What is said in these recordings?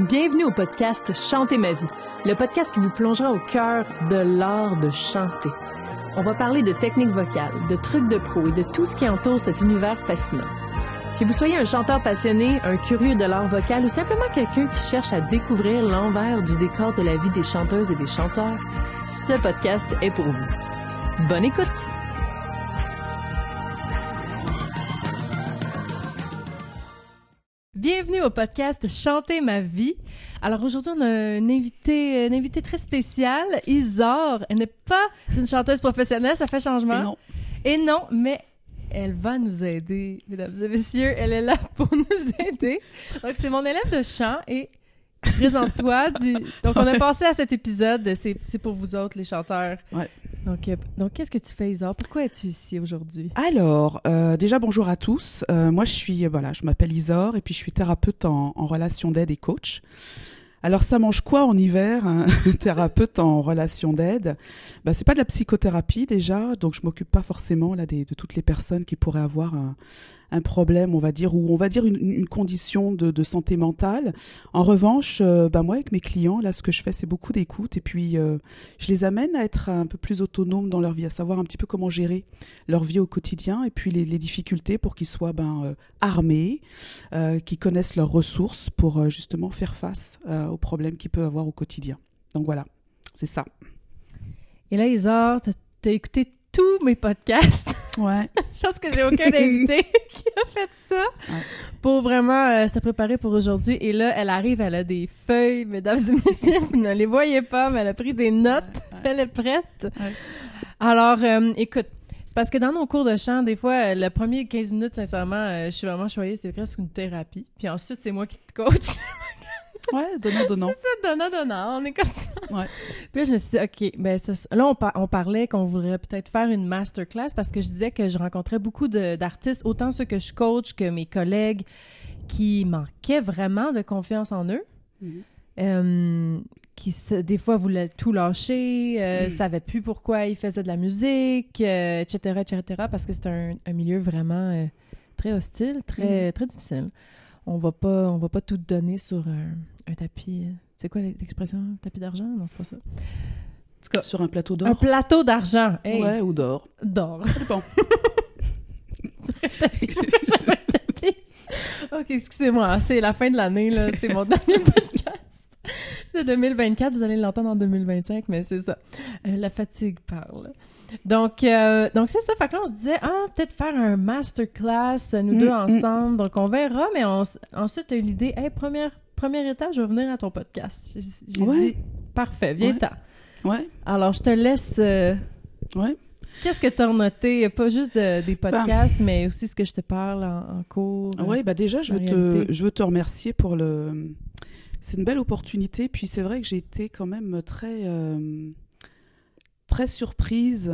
Bienvenue au podcast Chanter ma vie, le podcast qui vous plongera au cœur de l'art de chanter. On va parler de techniques vocales, de trucs de pro et de tout ce qui entoure cet univers fascinant. Que vous soyez un chanteur passionné, un curieux de l'art vocal ou simplement quelqu'un qui cherche à découvrir l'envers du décor de la vie des chanteuses et des chanteurs, ce podcast est pour vous. Bonne écoute! Bienvenue au podcast Chanter ma vie. Alors aujourd'hui, on a une invitée très spéciale, Isor. Elle n'est pas une chanteuse professionnelle, ça fait changement. Et non, mais elle va nous aider, mesdames et messieurs. Elle est là pour nous aider. Donc c'est mon élève de chant et présente-toi. Donc on a passé à cet épisode, c'est pour vous autres, les chanteurs. Ouais. Donc qu'est-ce que tu fais, Isor? Pourquoi es-tu ici aujourd'hui? Alors, déjà bonjour à tous. Moi je m'appelle Isor et puis je suis thérapeute en relation d'aide et coach. Alors ça mange quoi en hiver, un thérapeute en relation d'aide? C'est pas de la psychothérapie déjà, donc je m'occupe pas forcément là de toutes les personnes qui pourraient avoir un problème, on va dire, ou on va dire une condition de santé mentale. En revanche, moi avec mes clients, là ce que je fais c'est beaucoup d'écoute et puis je les amène à être un peu plus autonomes dans leur vie, à savoir un petit peu comment gérer leur vie au quotidien et puis les difficultés pour qu'ils soient armés, qu'ils connaissent leurs ressources pour justement faire face aux problèmes qu'ils peuvent avoir au quotidien. Donc voilà, c'est ça. Et là, Isor, t'as écouté tous mes podcasts. Ouais. Je pense que j'ai aucun invité qui a fait ça pour vraiment se préparer pour aujourd'hui. Et là, elle arrive, elle a des feuilles, mesdames et messieurs, vous ne les voyez pas, mais elle a pris des notes. Elle est prête. Ouais. Alors, écoute, c'est parce que dans nos cours de chant, des fois, le premier 15 minutes, sincèrement, je suis vraiment choyée, c'est presque une thérapie. Puis ensuite, c'est moi qui te coach. Ouais, donnant. C'est ça, donnant, on est comme ça. Ouais. Puis là, je me suis dit, OK, là, on parlait qu'on voudrait peut-être faire une masterclass parce que je disais que je rencontrais beaucoup d'artistes, autant ceux que je coach que mes collègues, qui manquaient vraiment de confiance en eux, qui, des fois, voulaient tout lâcher, savaient plus pourquoi ils faisaient de la musique, etc., parce que c'est un milieu vraiment très hostile, très difficile. On va pas tout donner sur un tapis. C'est quoi l'expression? Tapis d'argent? Non, c'est pas ça. En tout cas, sur un plateau d'or. Un plateau d'argent. Hey. Ouais, ou d'or. D'or. Ça dépend. Tapis. OK, excusez-moi. C'est la fin de l'année, là. C'est mon dernier podcast de 2024. Vous allez l'entendre en 2025, mais c'est ça. La fatigue parle. Donc c'est ça. Fait que là, on se disait, peut-être faire un masterclass, nous deux ensemble. Donc, on verra, mais ensuite, tu as eu l'idée, première étape, je vais venir à ton podcast. J'ai dit, parfait, viens-t'en. Ouais. Alors, je te laisse... Qu'est-ce que tu as noté? Pas juste des podcasts, mais aussi ce que je te parle en cours. Oui, déjà, je veux te remercier pour le... C'est une belle opportunité. Puis c'est vrai que j'ai été quand même très surprise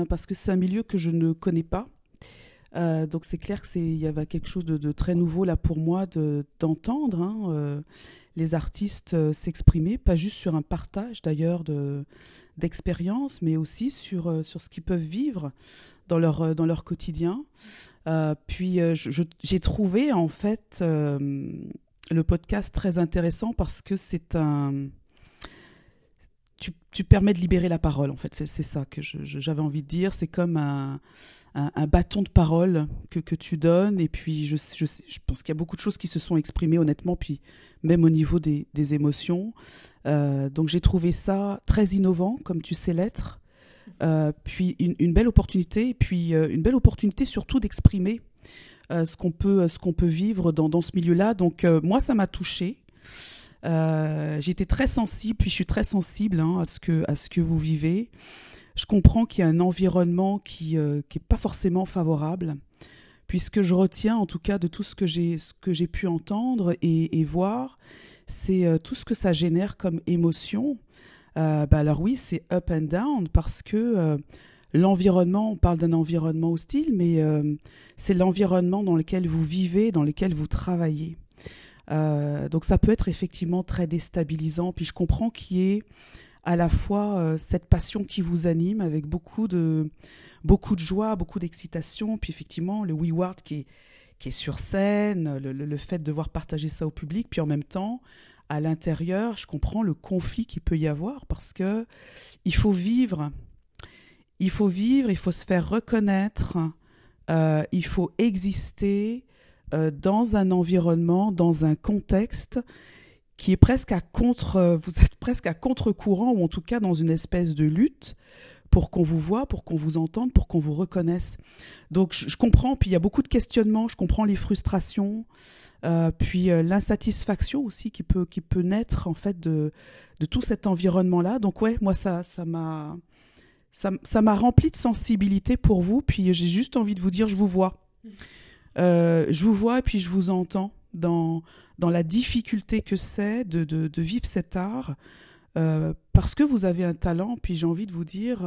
parce que c'est un milieu que je ne connais pas. Donc c'est clair qu'il y avait quelque chose de très nouveau là pour moi d'entendre les artistes s'exprimer, pas juste sur un partage d'ailleurs d'expériences, mais aussi sur ce qu'ils peuvent vivre dans leur quotidien. Puis j'ai trouvé en fait le podcast très intéressant parce que c'est tu permets de libérer la parole, en fait. C'est ça que j'avais envie de dire. C'est comme un bâton de parole que tu donnes. Et puis, je pense qu'il y a beaucoup de choses qui se sont exprimées, honnêtement, puis même au niveau des émotions. Donc, j'ai trouvé ça très innovant, comme tu sais l'être. Puis, une belle opportunité. Et puis, une belle opportunité surtout d'exprimer ce qu'on peut vivre dans ce milieu-là. Donc, moi, ça m'a touchée. J'ai été très sensible, puis je suis très sensible à ce que vous vivez. Je comprends qu'il y a un environnement qui est pas forcément favorable, puisque je retiens en tout cas de tout ce que j'ai pu entendre et voir, c'est tout ce que ça génère comme émotion. Alors oui, c'est up and down parce que l'environnement, on parle d'un environnement hostile, mais c'est l'environnement dans lequel vous vivez, dans lequel vous travaillez. Donc ça peut être effectivement très déstabilisant. Puis je comprends qu'il y ait à la fois cette passion qui vous anime avec beaucoup de joie, beaucoup d'excitation. Puis effectivement le We Ward qui qui est sur scène, le fait de devoir partager ça au public, puis en même temps, à l'intérieur, je comprends le conflit qu'il peut y avoir parce que il faut vivre, il faut se faire reconnaître, il faut exister dans un environnement, dans un contexte qui est presque vous êtes presque à contre-courant, ou en tout cas dans une espèce de lutte pour qu'on vous voie, pour qu'on vous entende, pour qu'on vous reconnaisse. Donc je comprends, puis il y a beaucoup de questionnements, je comprends les frustrations, puis l'insatisfaction aussi qui peut naître en fait de tout cet environnement-là. Donc ouais, moi ça m'a rempli de sensibilité pour vous, puis j'ai juste envie de vous dire, je vous vois. Je vous vois et puis je vous entends dans la difficulté que c'est de vivre cet art, parce que vous avez un talent, puis j'ai envie de vous dire,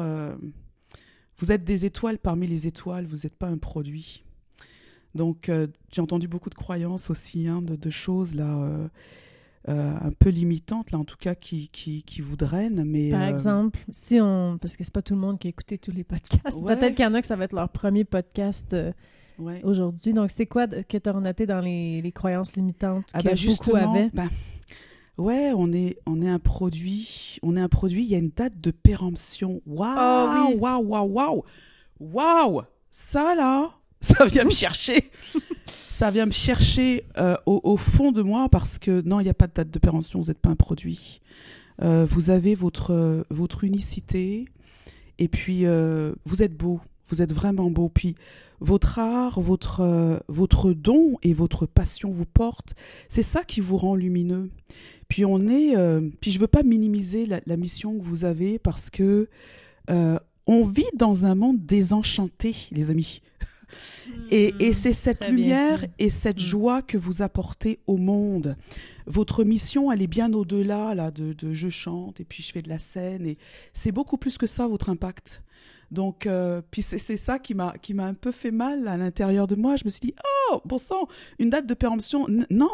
vous êtes des étoiles parmi les étoiles, vous n'êtes pas un produit. Donc j'ai entendu beaucoup de croyances aussi, hein, de choses là, un peu limitantes, là, en tout cas qui vous drainent. Mais, par exemple, parce que c'est pas tout le monde qui a écouté tous les podcasts, ouais. Peut-être qu'il y en a que ça va être leur premier podcast ouais. aujourd'hui. Donc c'est quoi que tu as noté dans les croyances limitantes que beaucoup justement, avaient? Ouais, on est un produit. Il y a une date de péremption. Waouh, waouh. Ça là, ça vient me chercher. Ça vient me chercher au fond de moi parce que non, il n'y a pas de date de péremption. Vous n'êtes pas un produit. Vous avez votre unicité et puis vous êtes beau. Vous êtes vraiment beau. Puis votre art, votre don et votre passion vous portent. C'est ça qui vous rend lumineux. Puis puis je veux pas minimiser la mission que vous avez parce que on vit dans un monde désenchanté, les amis. Et c'est cette lumière et cette joie que vous apportez au monde. Votre mission, elle est bien au-delà là de je chante et puis je fais de la scène. Et c'est beaucoup plus que ça, votre impact. Donc, puis c'est ça qui m'a un peu fait mal à l'intérieur de moi. Je me suis dit, oh, bon sang, une date de péremption. Non.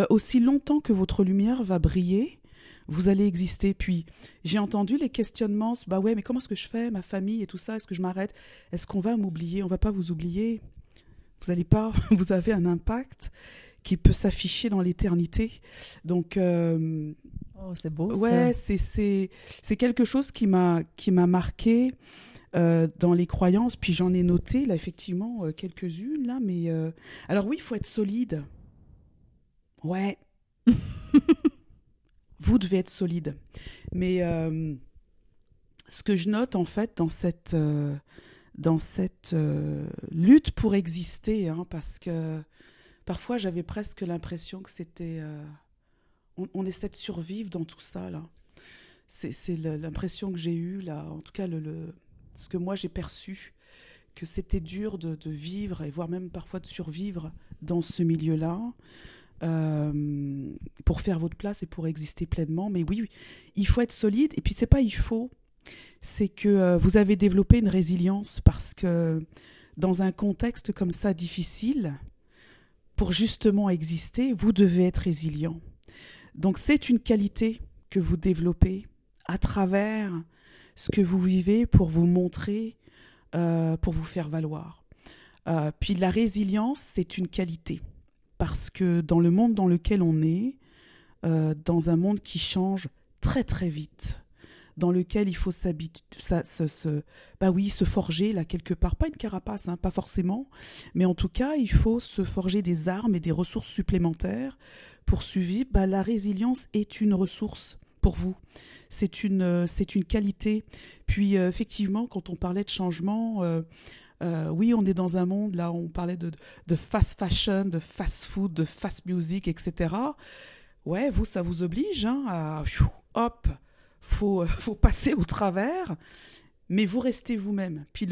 Aussi longtemps que votre lumière va briller, vous allez exister. Puis j'ai entendu les questionnements, bah ouais, mais comment est-ce que je fais, ma famille et tout ça, est-ce que je m'arrête? Est-ce qu'on va m'oublier? On va pas vous oublier. Vous allez pas, vous avez un impact qui peut s'afficher dans l'éternité. Donc oh, c'est beau, ouais, ça. c'est quelque chose qui m'a marqué dans les croyances. Puis j'en ai noté là effectivement quelques-unes là, mais alors oui, il faut être solide. Ouais. Vous devez être solide. Mais ce que je note en fait dans cette lutte pour exister, hein, parce que parfois j'avais presque l'impression que c'était... on essaie de survivre dans tout ça, là. C'est l'impression que j'ai eue, là, en tout cas ce que moi j'ai perçu, que c'était dur de vivre, et voire même parfois de survivre dans ce milieu-là. Pour faire votre place et pour exister pleinement. Mais oui, il faut être solide. Et puis, c'est pas il faut, c'est que vous avez développé une résilience parce que dans un contexte comme ça difficile, pour justement exister, vous devez être résilient. Donc, c'est une qualité que vous développez à travers ce que vous vivez pour vous montrer, pour vous faire valoir. Puis, la résilience, c'est une qualité. Parce que dans le monde dans lequel on est, dans un monde qui change très très vite, dans lequel il faut se forger là quelque part, pas une carapace, hein, pas forcément, mais en tout cas il faut se forger des armes et des ressources supplémentaires pour survivre. La résilience est une ressource pour vous, c'est une qualité. Puis effectivement, quand on parlait de changement, oui, on est dans un monde, là, on parlait de fast fashion, de fast food, de fast music, etc. Ouais, vous, ça vous oblige, hein, hop, faut passer au travers, mais vous restez vous-même. Puis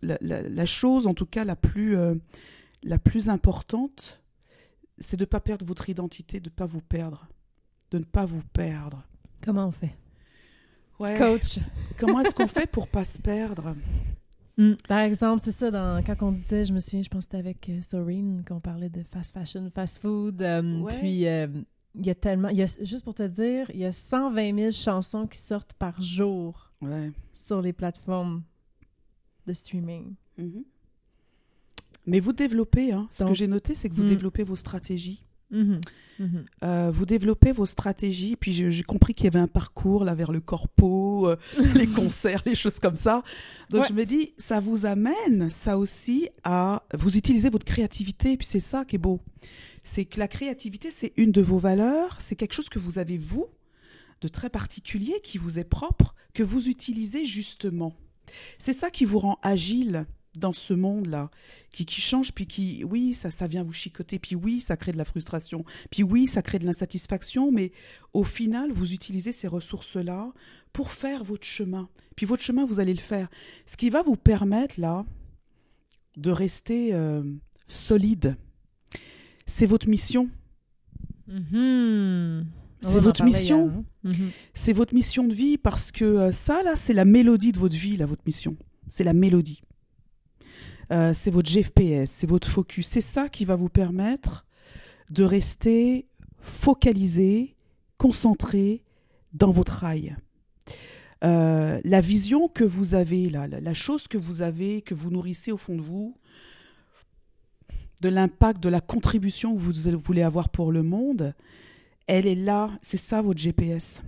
la chose, en tout cas, la plus importante, c'est de ne pas perdre votre identité, de ne pas vous perdre. De ne pas vous perdre. Comment on fait? Ouais. Coach. Comment est-ce qu'on fait pour ne pas se perdre? Par exemple, c'est ça, quand on disait, je me souviens, je pense que c'était avec Soreen, qu'on parlait de fast fashion, fast food, ouais. Puis il y a tellement, juste pour te dire, il y a 120 000 chansons qui sortent par jour sur les plateformes de streaming. Mais vous développez, hein. Ce Donc, que j'ai noté, c'est que vous développez vos stratégies. Mm-hmm. Vous développez vos stratégies, puis j'ai compris qu'il y avait un parcours là vers le corpo, les concerts, les choses comme ça. Donc je me dis, ça vous amène, ça aussi, à vous utiliser votre créativité, puis c'est ça qui est beau. C'est que la créativité, c'est une de vos valeurs, c'est quelque chose que vous avez, vous, de très particulier, qui vous est propre, que vous utilisez justement. C'est ça qui vous rend agile dans ce monde-là, qui change, puis qui, oui, ça vient vous chicoter, puis oui, ça crée de la frustration, puis oui, ça crée de l'insatisfaction, mais au final, vous utilisez ces ressources-là pour faire votre chemin. Puis votre chemin, vous allez le faire. Ce qui va vous permettre, là, de rester solide, c'est votre mission. C'est votre mission. Hier, hein? C'est votre mission de vie, parce que ça, là, c'est la mélodie de votre vie, là, votre mission. C'est la mélodie. C'est votre GPS, c'est votre focus. C'est ça qui va vous permettre de rester focalisé, concentré dans votre rail. La vision que vous avez, la chose que vous avez, que vous nourrissez au fond de vous, de l'impact, de la contribution que vous voulez avoir pour le monde, elle est là. C'est ça votre GPS.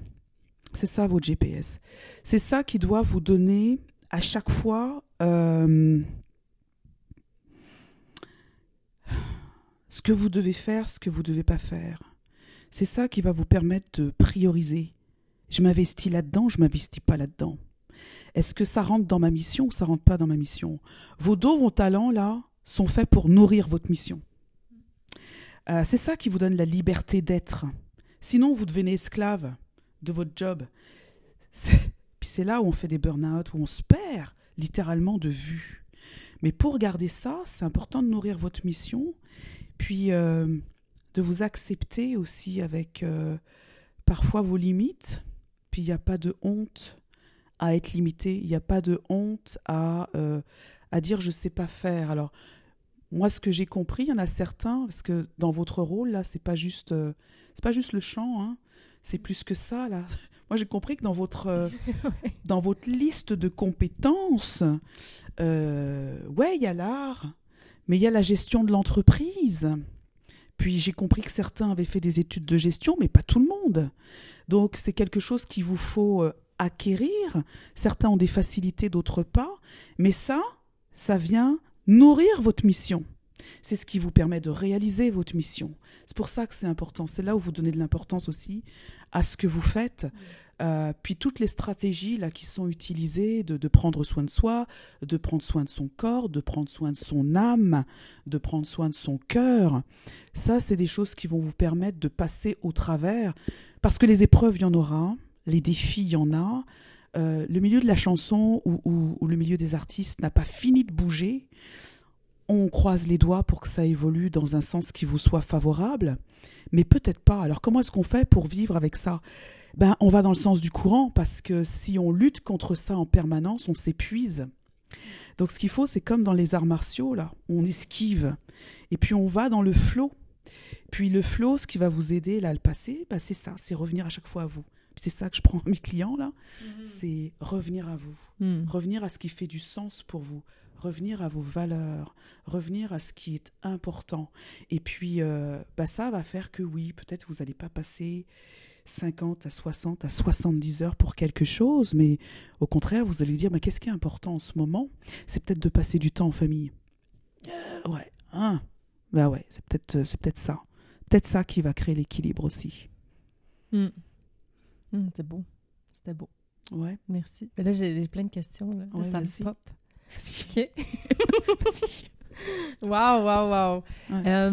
C'est ça votre GPS. C'est ça qui doit vous donner à chaque fois ce que vous devez faire, ce que vous ne devez pas faire. C'est ça qui va vous permettre de prioriser. Je m'investis là-dedans, je ne m'investis pas là-dedans. Est-ce que ça rentre dans ma mission ou ça ne rentre pas dans ma mission? Vos dons, vos talents, là, sont faits pour nourrir votre mission. C'est ça qui vous donne la liberté d'être. Sinon, vous devenez esclave de votre job. Puis c'est là où on fait des burn-out, où on se perd littéralement de vue. Mais pour garder ça, c'est important de nourrir votre mission, puis de vous accepter aussi avec parfois vos limites. Puis il n'y a pas de honte à être limité, il n'y a pas de honte à dire je ne sais pas faire. Alors, moi, ce que j'ai compris, il y en a certains, parce que dans votre rôle, là, c'est pas juste le chant, hein, c'est plus que ça, là. Moi, j'ai compris que dans votre liste de compétences, il y a l'art, mais il y a la gestion de l'entreprise. Puis j'ai compris que certains avaient fait des études de gestion, mais pas tout le monde. Donc, c'est quelque chose qu'il vous faut acquérir. Certains ont des facilités, d'autres pas. Mais ça vient nourrir votre mission. C'est ce qui vous permet de réaliser votre mission. C'est pour ça que c'est important. C'est là où vous donnez de l'importance aussi à ce que vous faites. Puis toutes les stratégies là, qui sont utilisées de prendre soin de soi, de prendre soin de son corps, de prendre soin de son âme, de prendre soin de son cœur, ça, c'est des choses qui vont vous permettre de passer au travers. Parce que les épreuves, il y en aura, les défis, il y en a. Le milieu de la chanson ou le milieu des artistes n'a pas fini de bouger. On croise les doigts pour que ça évolue dans un sens qui vous soit favorable, mais peut-être pas. Alors comment est-ce qu'on fait pour vivre avec ça? On va dans le sens du courant, parce que si on lutte contre ça en permanence, on s'épuise. Donc ce qu'il faut, c'est comme dans les arts martiaux, là, on esquive, et puis on va dans le flow. Puis le flow, ce qui va vous aider là, à le passer, c'est ça, c'est revenir à chaque fois à vous. C'est ça que je prends à mes clients, là, c'est revenir à vous, revenir à ce qui fait du sens pour vous, revenir à vos valeurs, revenir à ce qui est important. Et puis, ça va faire que oui, peut-être vous n'allez pas passer 50 à 60 à 70 heures pour quelque chose, mais au contraire, vous allez dire, qu'est-ce qui est important en ce moment? C'est peut-être de passer du temps en famille. C'est peut-être ça. Peut-être ça qui va créer l'équilibre aussi. C'est beau. C'était beau. Ouais. Merci. Mais là, j'ai plein de questions. Là. Ça me pop. Vas-y. OK. Wow. Ouais.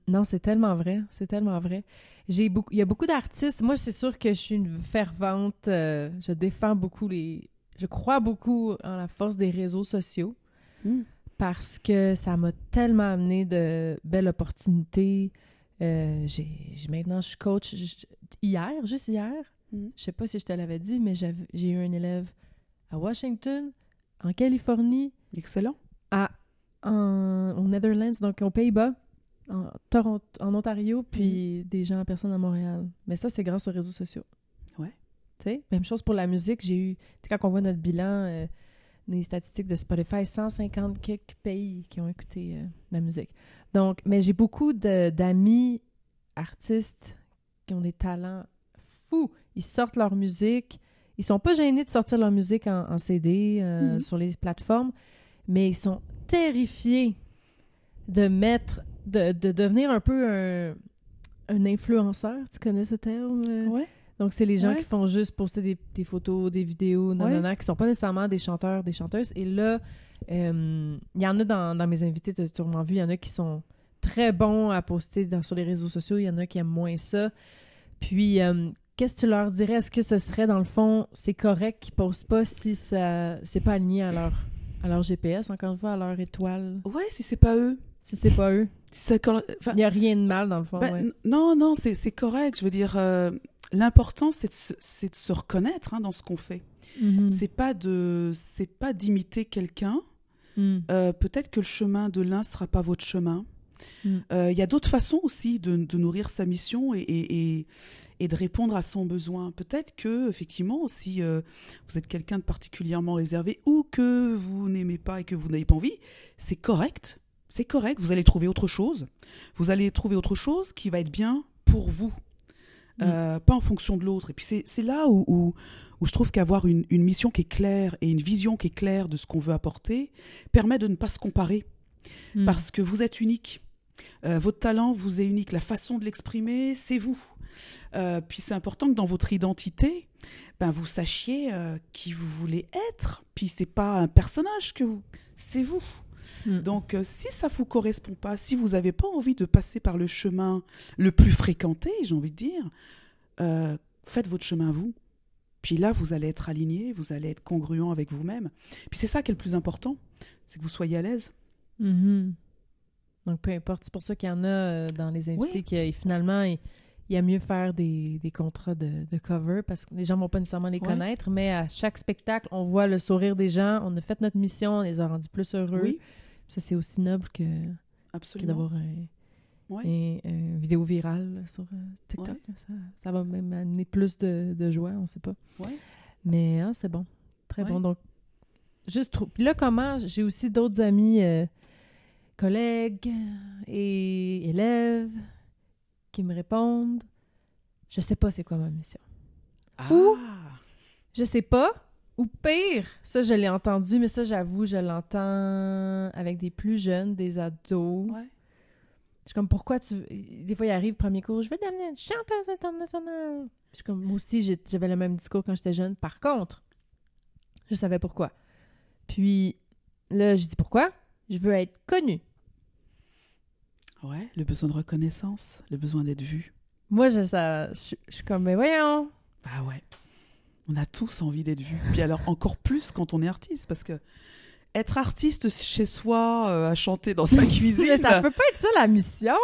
Non, c'est tellement vrai. C'est tellement vrai. Il y a beaucoup d'artistes. Moi, c'est sûr que je suis une fervente. Je défends beaucoup je crois beaucoup en la force des réseaux sociaux parce que ça m'a tellement amené de belles opportunités. Maintenant, je suis coach. Juste hier, je sais pas si je te l'avais dit, mais j'ai eu un élève à Washington, en Californie. Excellent. Aux Netherlands, donc aux Pays-Bas, en Ontario, puis des gens en personne à Montréal. Mais ça, c'est grâce aux réseaux sociaux. Ouais. Tu sais, même chose pour la musique. Quand on voit notre bilan des statistiques de Spotify, 150 quelques pays qui ont écouté ma musique. Donc, mais j'ai beaucoup d'amis artistes qui ont des talents fous. Ils sortent leur musique. Ils sont pas gênés de sortir leur musique en CD sur les plateformes, mais ils sont terrifiés de devenir un peu un influenceur. Tu connais ce terme? Ouais. Donc, c'est les gens qui font juste poster des photos, des vidéos, qui sont pas nécessairement des chanteurs, des chanteuses. Et là, il y en a dans mes invités, tu as sûrement vu, il y en a qui sont très bons à poster sur les réseaux sociaux, il y en a qui aiment moins ça. Puis, qu'est-ce que tu leur dirais? Est-ce que ce serait, dans le fond, c'est correct qu'ils postent pas si c'est pas aligné à leur GPS, encore une fois, à leur étoile? Ouais, si c'est pas eux. Si c'est pas eux. Il n'y a rien de mal, dans le fond. Non, c'est correct. Je veux dire, l'important, c'est de se reconnaître dans ce qu'on fait. Mm-hmm. C'est pas d'imiter quelqu'un. Peut-être que le chemin de l'un sera pas votre chemin. Il y a d'autres façons aussi de nourrir sa mission et de répondre à son besoin. Peut-être que, effectivement, si vous êtes quelqu'un de particulièrement réservé ou que vous n'aimez pas et que vous n'avez pas envie, c'est correct. C'est correct. Vous allez trouver autre chose. Vous allez trouver autre chose qui va être bien pour vous. Pas en fonction de l'autre. Et puis c'est là où je trouve qu'avoir une mission qui est claire et une vision qui est claire de ce qu'on veut apporter permet de ne pas se comparer. Parce que vous êtes unique. Votre talent vous est unique. La façon de l'exprimer, c'est vous. Puis c'est important que dans votre identité, vous sachiez qui vous voulez être. Puis c'est pas un personnage c'est vous. Donc si ça vous correspond pas, si vous n'avez pas envie de passer par le chemin le plus fréquenté, j'ai envie de dire, faites votre chemin vous. Puis là, vous allez être aligné, vous allez être congruent avec vous-même. Puis c'est ça qui est le plus important, c'est que vous soyez à l'aise. Mm-hmm. Donc peu importe, c'est pour ça qu'il y en a dans les invités qui finalement... il y a mieux faire des contrats de cover parce que les gens ne vont pas nécessairement les connaître, mais à chaque spectacle, on voit le sourire des gens, on a fait notre mission, on les a rendus plus heureux. Oui. Ça, c'est aussi noble que d'avoir une vidéo virale sur TikTok. Ouais. Ça va même amener plus de joie, on ne sait pas. Ouais. Mais c'est bon. Très bon. Donc, juste Puis là, j'ai aussi d'autres amis, collègues et élèves qui me répondent, je sais pas c'est quoi ma mission. Ou, je sais pas, ou pire, ça je l'ai entendu, mais ça j'avoue, je l'entends avec des plus jeunes, des ados. Ouais. Je suis comme, pourquoi des fois, il arrive, premier cours, je veux devenir une chanteuse internationale. Je suis comme, moi aussi, j'avais le même discours quand j'étais jeune. Par contre, je savais pourquoi. Puis là, je dis pourquoi? Je veux être connue. Ouais, le besoin de reconnaissance, le besoin d'être vu. Moi, je suis comme, mais voyons. Bah ouais, on a tous envie d'être vus. Puis alors, encore plus quand on est artiste, parce que être artiste chez soi, à chanter dans sa cuisine... Mais ça peut pas être ça, la mission.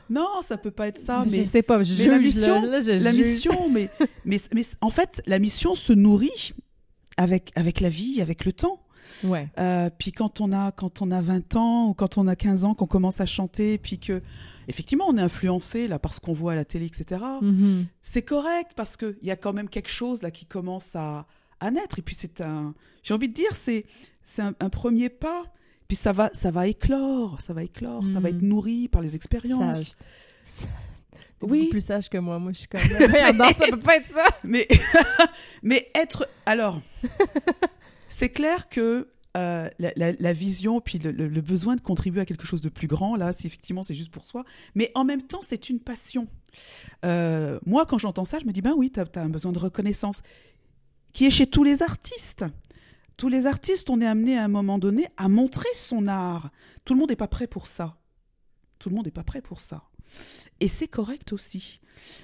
Non, ça peut pas être ça. Mais je sais pas, je juge, la mission, la mission, mais en fait, la mission se nourrit avec la vie, avec le temps. Ouais. Puis quand on a 20 ans ou quand on a 15 ans, qu'on commence à chanter, puis que effectivement on est influencé là par ce qu'on voit à la télé, etc. Mm-hmm. C'est correct parce que il y a quand même quelque chose là qui commence à naître. Et puis j'ai envie de dire, c'est un premier pas. Puis ça va éclore, ça va être nourri par les expériences. T'es beaucoup plus sage que moi. Moi, je suis comme non, ça peut pas être ça. mais être alors. C'est clair que la vision, puis le besoin de contribuer à quelque chose de plus grand, là, si effectivement c'est juste pour soi, mais en même temps, c'est une passion. Moi, quand j'entends ça, je me dis, ben oui, t'as un besoin de reconnaissance qui est chez tous les artistes. Tous les artistes, on est amené à un moment donné à montrer son art. Tout le monde n'est pas prêt pour ça. Et c'est correct aussi.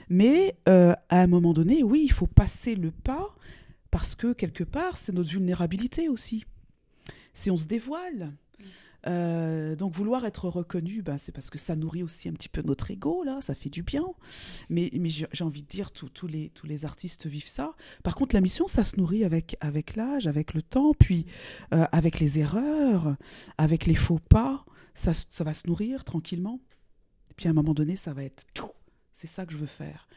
Mais à un moment donné, oui, il faut passer le pas. Parce que, quelque part, c'est notre vulnérabilité aussi. Si on se dévoile. Donc, vouloir être reconnu, c'est parce que ça nourrit aussi un petit peu notre ego, là, ça fait du bien. Mais j'ai envie de dire, tous les artistes vivent ça. Par contre, la mission, ça se nourrit avec l'âge, avec le temps, puis avec les erreurs, avec les faux pas. Ça va se nourrir tranquillement. Et puis, à un moment donné, ça va être C'est ça que je veux faire.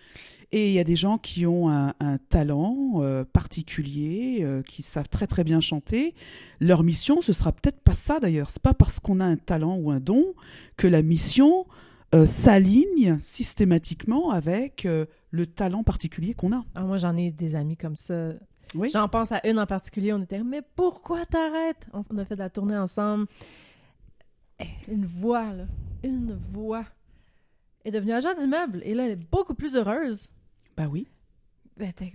Et il y a des gens qui ont un talent particulier, qui savent très très bien chanter. Leur mission, ce sera peut-être pas ça d'ailleurs. C'est pas parce qu'on a un talent ou un don que la mission s'aligne systématiquement avec le talent particulier qu'on a. Ah, moi, j'en ai des amis comme ça. Oui. J'en pense à une en particulier. On était, mais pourquoi t'arrêtes? On a fait de la tournée ensemble. Une voix, là. Une voix. Elle est devenue agent d'immeuble. Et là, elle est beaucoup plus heureuse. Bah oui.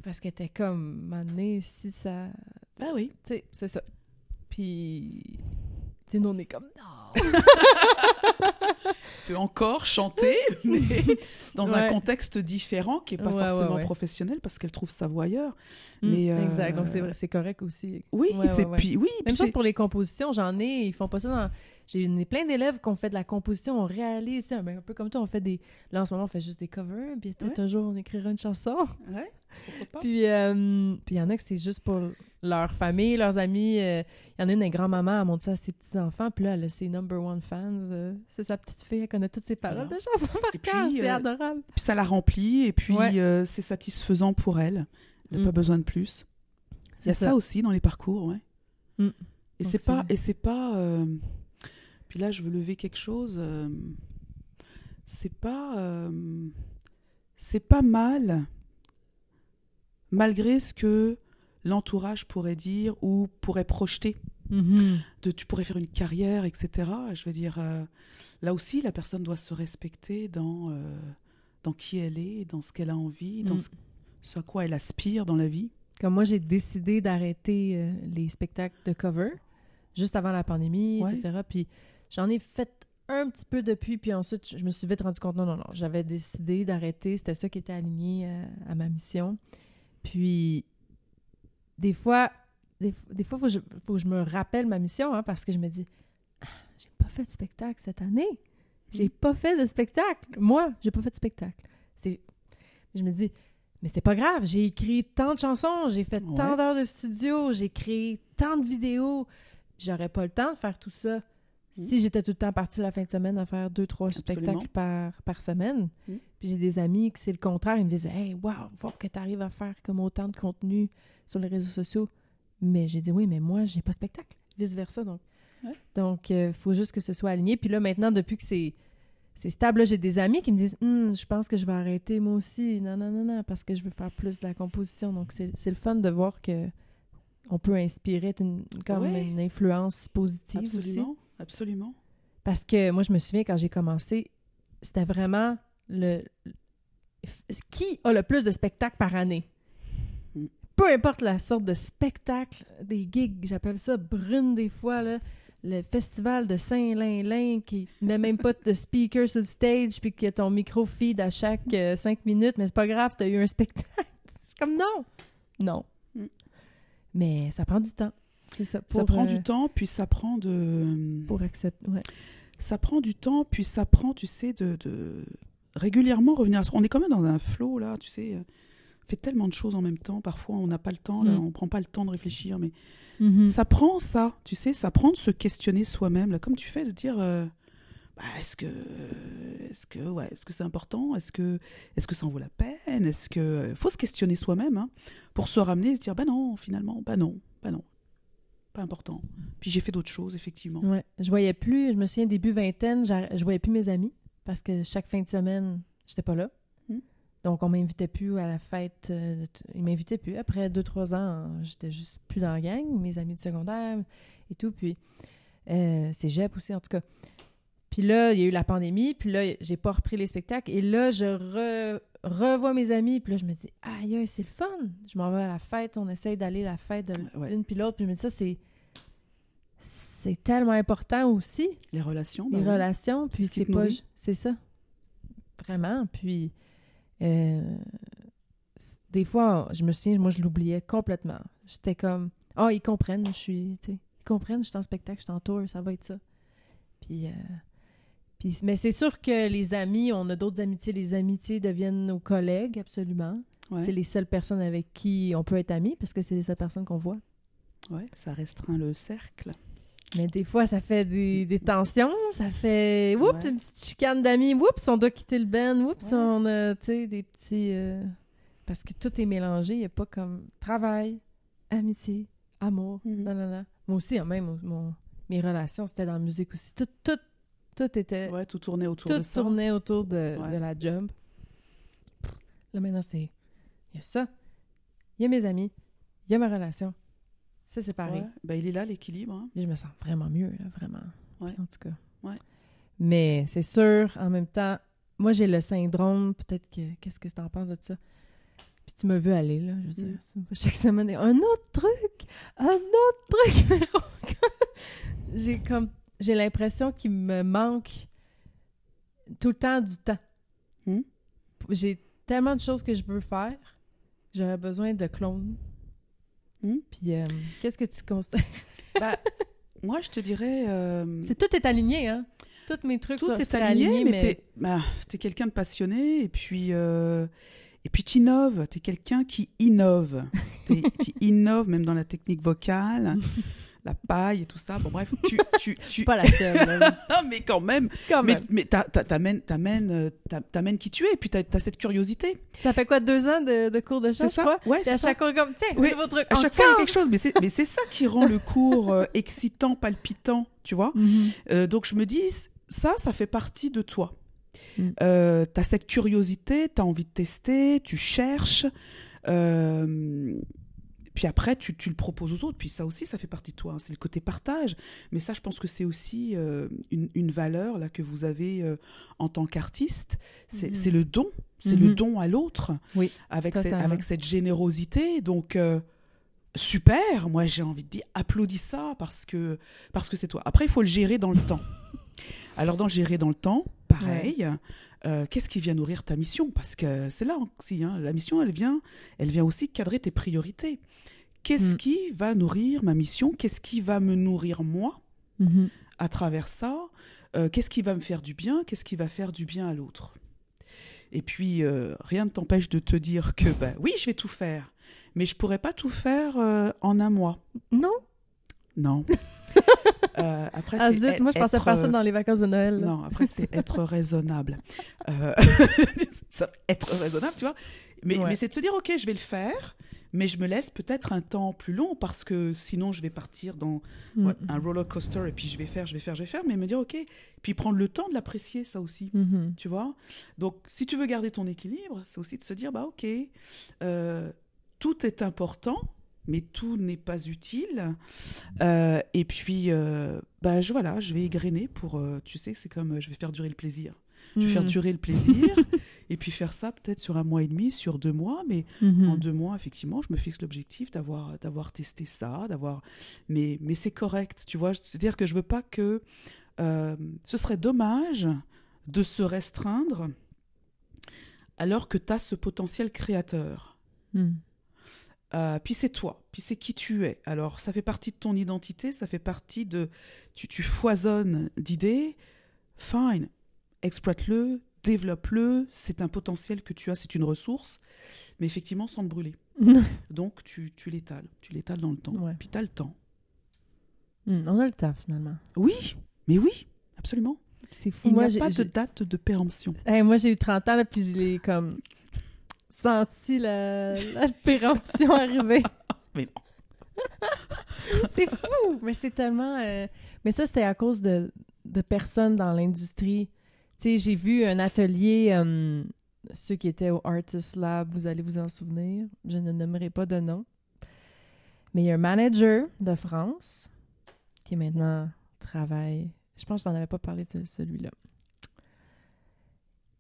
Parce qu'elle était comme, m'amener si ça... Ah oui. Tu sais, c'est ça. Puis, nous, on est comme, non! Peut encore chanter, mais dans un contexte différent qui n'est pas forcément professionnel parce qu'elle trouve sa voix ailleurs. Mais, exact, donc c'est vrai, c'est correct aussi. Oui, Puis, oui, même chose pour les compositions, ils font pas ça dans... J'ai plein d'élèves qui ont fait de la composition, on réalise, un peu comme toi, on fait des... Là, en ce moment, on fait juste des covers, puis peut-être un jour, on écrira une chanson. Ouais, pourquoi pas. Puis il y en a que c'est juste pour leur famille, leurs amis. Il y en a une grand-maman, elle montre ça à ses petits-enfants, puis là, elle a ses number one fans. C'est sa petite fille, elle connaît toutes ses paroles de chansons par cœur, c'est adorable. Puis ça la remplit, et puis c'est satisfaisant pour elle. Elle n'a pas besoin de plus. Il y a ça aussi dans les parcours, ouais. Et c'est pas... Puis là, je veux lever quelque chose. C'est pas mal, malgré ce que l'entourage pourrait dire ou pourrait projeter. Tu pourrais faire une carrière, etc. Je veux dire, là aussi, la personne doit se respecter dans qui elle est, dans ce qu'elle a envie, dans ce à quoi elle aspire dans la vie. Comme moi, j'ai décidé d'arrêter les spectacles de cover juste avant la pandémie, etc. Puis j'en ai fait un petit peu depuis, puis ensuite, je me suis vite rendu compte, non, j'avais décidé d'arrêter, c'était ça qui était aligné à ma mission. Puis, des fois, faut que je me rappelle ma mission, parce que je me dis, j'ai pas fait de spectacle cette année. J'ai pas fait de spectacle. Moi, j'ai pas fait de spectacle. Je me dis, mais c'est pas grave, j'ai écrit tant de chansons, j'ai fait tant d'heures de studio, j'ai créé tant de vidéos. J'aurais pas le temps de faire tout ça si j'étais tout le temps partie la fin de semaine à faire 2-3 spectacles par semaine. Puis j'ai des amis que c'est le contraire. Ils me disent « Hey, wow, faut que tu arrives à faire comme autant de contenu sur les réseaux sociaux. » Mais j'ai dit « Oui, mais moi, j'ai pas de spectacle. » Vice-versa. Donc, faut juste que ce soit aligné. Puis là, maintenant, depuis que c'est stable, là, j'ai des amis qui me disent « Je pense que je vais arrêter moi aussi. Non, parce que je veux faire plus de la composition. » Donc, c'est le fun de voir que on peut inspirer une influence positive aussi. Absolument. Parce que moi, je me souviens, quand j'ai commencé, c'était vraiment qui a le plus de spectacles par année? Peu importe la sorte de spectacle, des gigs, j'appelle ça brune des fois, là, le festival de Saint-Lin-Lin qui met même pas de speaker sur le stage puis que ton micro feed à chaque 5 minutes, mais c'est pas grave, t'as eu un spectacle. C'est comme non. Mais ça prend du temps. C'est ça. Ça prend du temps, puis ça prend de... Pour accepter, Ça prend du temps, puis ça prend, tu sais, de régulièrement revenir à... On est quand même dans un flow, là, tu sais. On fait tellement de choses en même temps. Parfois, on n'a pas le temps, là, on prend pas le temps de réfléchir, mais ça prend ça, tu sais, ça prend de se questionner soi-même, là, comme tu fais, de dire... est-ce que c'est important? Est-ce que ça en vaut la peine? Est-ce que... faut se questionner soi-même, pour se ramener et se dire, non, finalement, non. Pas important. Puis j'ai fait d'autres choses, effectivement. Ouais. Je voyais plus, je me souviens, début vingtaine, je voyais plus mes amis parce que chaque fin de semaine, j'étais pas là. Donc, on m'invitait plus à la fête. Ils m'invitaient plus. Après 2-3 ans, j'étais juste plus dans la gang, mes amis du secondaire et tout. Puis, cégep aussi, en tout cas. Puis là, il y a eu la pandémie. Puis là, j'ai pas repris les spectacles. Et là, je revois mes amis. Puis là, je me dis, aïe, c'est le fun. Je m'en vais à la fête. On essaye d'aller à la fête de l'une puis l'autre. Puis je me dis, ça, c'est tellement important aussi. Les relations. Les relations. Puis c'est pas... C'est ça. Vraiment. Puis des fois, je me souviens, moi, je l'oubliais complètement. J'étais comme, ils comprennent. Ils comprennent, je suis en spectacle, je suis en tour, ça va être ça. Puis mais c'est sûr que les amis, on a d'autres amitiés. Les amitiés deviennent nos collègues, absolument. Ouais. C'est les seules personnes avec qui on peut être amis parce que c'est les seules personnes qu'on voit. Oui, ça restreint le cercle. Mais des fois, ça fait des tensions, ça fait... Oups, une petite chicane d'amis, oups, on doit quitter le band, oups, on a, tu sais, des petits... Parce que tout est mélangé, il n'y a pas comme travail, amitié, amour, non. Moi aussi, même mes relations, c'était dans la musique aussi. Tout était... Ouais, tout tournait autour de ça. Tout tournait autour de la job. Là, maintenant, il y a ça, il y a mes amis, il y a ma relation. Ça, c'est pareil. Ouais. Ben, il est là, l'équilibre. Hein. Je me sens vraiment mieux, là, vraiment. Ouais. En tout cas. Ouais. Mais c'est sûr, en même temps, moi, j'ai le syndrome, peut-être que... Qu'est-ce que tu en penses de ça? Puis tu me veux aller, là, je veux dire. Chaque semaine, un autre truc! Mais j'ai l'impression qu'il me manque tout le temps du temps. J'ai tellement de choses que je veux faire. J'aurais besoin de clones. Puis, qu'est-ce que tu conseilles? Moi, je te dirais... Tout est aligné, hein? Tous mes trucs tout sont est aligné, mais t'es quelqu'un de passionné, et puis tu innoves. T'es quelqu'un qui innove. Tu innoves même dans la technique vocale, la paille et tout ça. Bon, bref, tu... Je suis pas la seule. Mais quand même. Mais t'amènes qui tu es, et puis t'as cette curiosité. Ça fait quoi, 2 ans de cours de chant, je crois? Ouais, c'est à ça. chaque fois, comme, tiens, nouveau truc. À chaque fois, il y a quelque chose. Mais c'est ça qui rend le cours excitant, palpitant, tu vois. Donc, je me dis, ça fait partie de toi. T'as cette curiosité, t'as envie de tester, tu cherches... Puis après, tu le proposes aux autres. Puis ça aussi, ça fait partie de toi. Hein. C'est le côté partage. Mais ça, je pense que c'est aussi une valeur là, que vous avez en tant qu'artiste. C'est le don. C'est le don à l'autre. Oui, avec cette générosité. Donc, super. Moi, j'ai envie de dire, applaudis ça parce que c'est toi. Après, il faut le gérer dans le temps. Alors, dans le gérer dans le temps, pareil... qu'est-ce qui vient nourrir ta mission? Parce que c'est là aussi, hein, la mission, elle vient aussi cadrer tes priorités. Qu'est-ce qui va nourrir ma mission? Qu'est-ce qui va me nourrir moi à travers ça? Qu'est-ce qui va me faire du bien? Qu'est-ce qui va faire du bien à l'autre? Et puis, rien ne t'empêche de te dire que, oui, je vais tout faire, mais je ne pourrais pas tout faire en un mois. Non. Après, moi, je pensais faire ça dans les vacances de Noël. Là. Non, après, c'est être raisonnable. Être raisonnable, tu vois. Mais c'est de se dire, OK, je vais le faire, mais je me laisse peut-être un temps plus long parce que sinon, je vais partir dans un roller coaster et puis je vais faire, mais me dire, OK, puis prendre le temps de l'apprécier, ça aussi, tu vois. Donc, si tu veux garder ton équilibre, c'est aussi de se dire, OK, tout est important, mais tout n'est pas utile. Et puis, je vais égrener pour... tu sais, c'est comme je vais faire durer le plaisir. Je vais faire durer le plaisir et puis faire ça peut-être sur 1 mois et demi, sur 2 mois. Mais en 2 mois, effectivement, je me fixe l'objectif d'avoir testé ça, mais c'est correct, tu vois. C'est-à-dire que je ne veux pas que... ce serait dommage de se restreindre alors que tu as ce potentiel créateur. Puis c'est toi, puis c'est qui tu es. Alors, ça fait partie de ton identité, ça fait partie de... Tu foisonnes d'idées, fine, exploite-le, développe-le, c'est un potentiel que tu as, c'est une ressource, mais effectivement sans te brûler. Donc, tu l'étales dans le temps, puis tu as le temps. On a le temps, finalement. Oui, mais oui, absolument. C'est fou. Il n'y a pas de date de péremption. Moi, j'ai eu 30 ans, là, puis je l'ai comme... senti la péremption arriver. Mais non. C'est fou! Mais c'est tellement... Mais ça, c'était à cause de personnes dans l'industrie. Tu sais, j'ai vu un atelier, ceux qui étaient au Artist Lab, vous allez vous en souvenir. Je ne nommerai pas de nom. Mais il y a un manager de France qui maintenant travaille... Je pense que je n'en avais pas parlé de celui-là.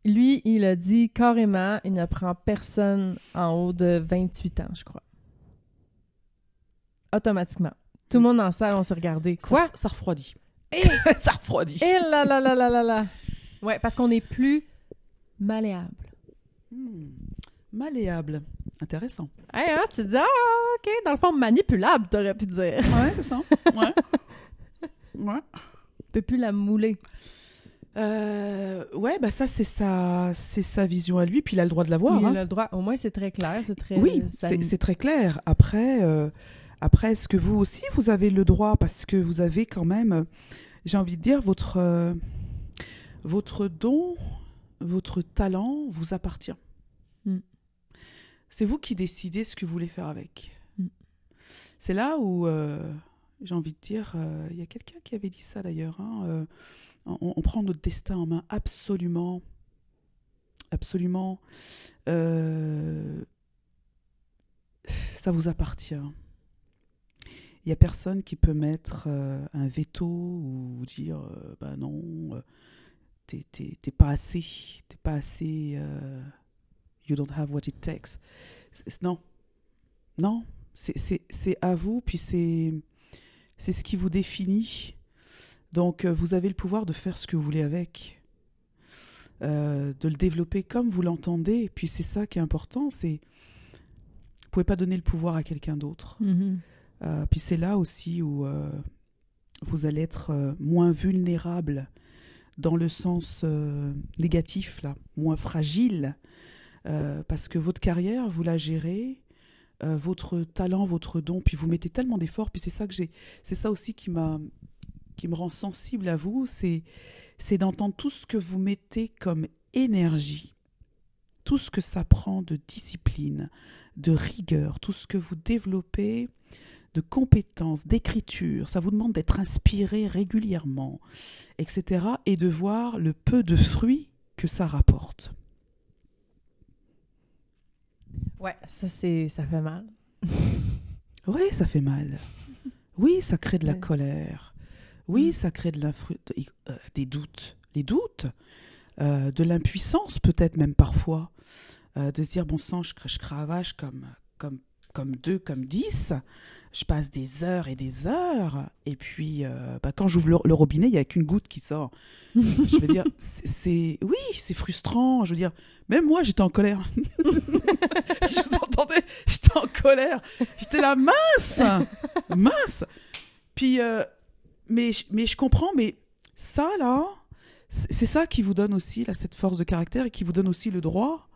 Lui, il a dit carrément, il ne prend personne en haut de 28 ans, je crois. Automatiquement. Tout le monde dans la salle, on s'est regardé. Quoi? Ça refroidit. Ça refroidit. Et là. Ouais, parce qu'on est plus malléable. Malléable. Intéressant. Hey, hein, tu dis, OK, dans le fond, manipulable, t'aurais pu dire. Ouais, c'est ça. Ouais. Tu peux plus la mouler. Ça, c'est sa vision à lui, puis il a le droit de l'avoir. Il a le droit. Au moins, c'est très clair. C'est très clair. Après, Après, est-ce que vous aussi, vous avez le droit, parce que vous avez quand même, j'ai envie de dire, votre don, votre talent vous appartient. C'est vous qui décidez ce que vous voulez faire avec. C'est là où, j'ai envie de dire, il y a quelqu'un qui avait dit ça d'ailleurs, hein, on prend notre destin en main absolument, absolument. Ça vous appartient. Il n'y a personne qui peut mettre un veto ou dire bah non, t'es pas assez, t'es pas assez, you don't have what it takes. Non, non, c'est à vous, puis c'est ce qui vous définit. Donc vous avez le pouvoir de faire ce que vous voulez avec, de le développer comme vous l'entendez. Puis c'est ça qui est important, c'est vous pouvez pas donner le pouvoir à quelqu'un d'autre. Puis c'est là aussi où vous allez être moins vulnérable dans le sens négatif, là, moins fragile, parce que votre carrière, vous la gérez, votre talent, votre don, puis vous mettez tellement d'efforts, puis c'est ça aussi qui me rend sensible à vous, c'est d'entendre tout ce que vous mettez comme énergie, tout ce que ça prend de discipline, de rigueur, tout ce que vous développez de compétences, d'écriture, ça vous demande d'être inspiré régulièrement, etc. et de voir le peu de fruits que ça rapporte. Ouais, ça fait mal. Oui, ça fait mal. Oui, ça crée de la colère. Oui, ça crée des doutes. Les doutes, de l'impuissance peut-être même parfois, de se dire, bon sang, je cravache comme 2, comme 10, je passe des heures et des heures, et puis quand j'ouvre le robinet, il n'y a qu'une goutte qui sort. Je veux dire, oui, c'est frustrant. Je veux dire, même moi, j'étais en colère. Je vous entendais, j'étais en colère. J'étais là, mince. Puis, mais je comprends, mais ça, là, c'est ça qui vous donne aussi là, cette force de caractère et qui vous donne aussi le droit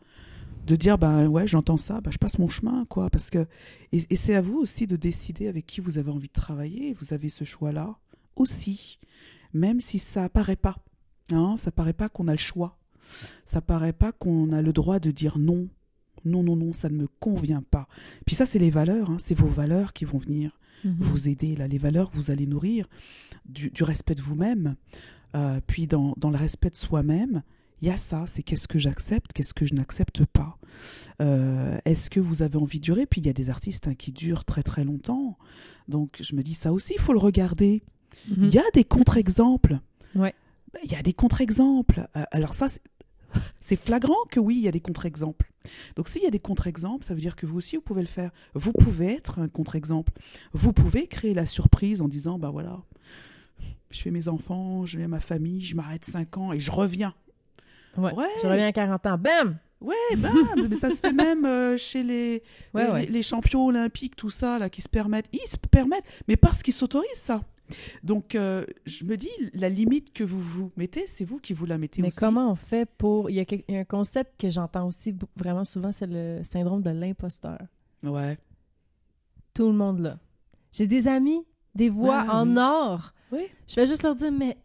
de dire, ben ouais, j'entends ça, ben je passe mon chemin, quoi. Parce que, et c'est à vous aussi de décider avec qui vous avez envie de travailler. Vous avez ce choix-là aussi, même si ça paraît pas. Hein, ça paraît pas qu'on a le choix. Ça paraît pas qu'on a le droit de dire non. Non, ça ne me convient pas. Puis ça, c'est les valeurs. Hein, c'est vos valeurs qui vont venir vous aider. Là, les valeurs que vous allez nourrir, du respect de vous-même. Puis dans le respect de soi-même, il y a ça, c'est qu'est-ce que j'accepte, qu'est-ce que je n'accepte pas. Est-ce que vous avez envie de durer? Puis il y a des artistes qui durent très très longtemps. Donc je me dis, ça aussi, il faut le regarder. Il y a des contre-exemples. Ouais. Il y a des contre-exemples. Alors ça, c'est flagrant que oui, il y a des contre-exemples. Donc s'il y a des contre-exemples, ça veut dire que vous aussi, vous pouvez le faire. Vous pouvez être un contre-exemple. Vous pouvez créer la surprise en disant, ben voilà, je fais mes enfants, je mets ma famille, je m'arrête 5 ans et je reviens. Ouais. Je reviens à 40 ans, bam! Ouais, bam! Mais ça se fait même chez les champions olympiques, tout ça, là, qui se permettent. Ils se permettent, mais parce qu'ils s'autorisent ça. Donc, je me dis, la limite que vous vous mettez, c'est vous qui vous la mettez aussi. Mais comment on fait pour... Il y a un concept que j'entends aussi vraiment souvent, c'est le syndrome de l'imposteur. Ouais. Tout le monde là. J'ai des amis, des voix en or. Oui. Je vais juste leur dire, mais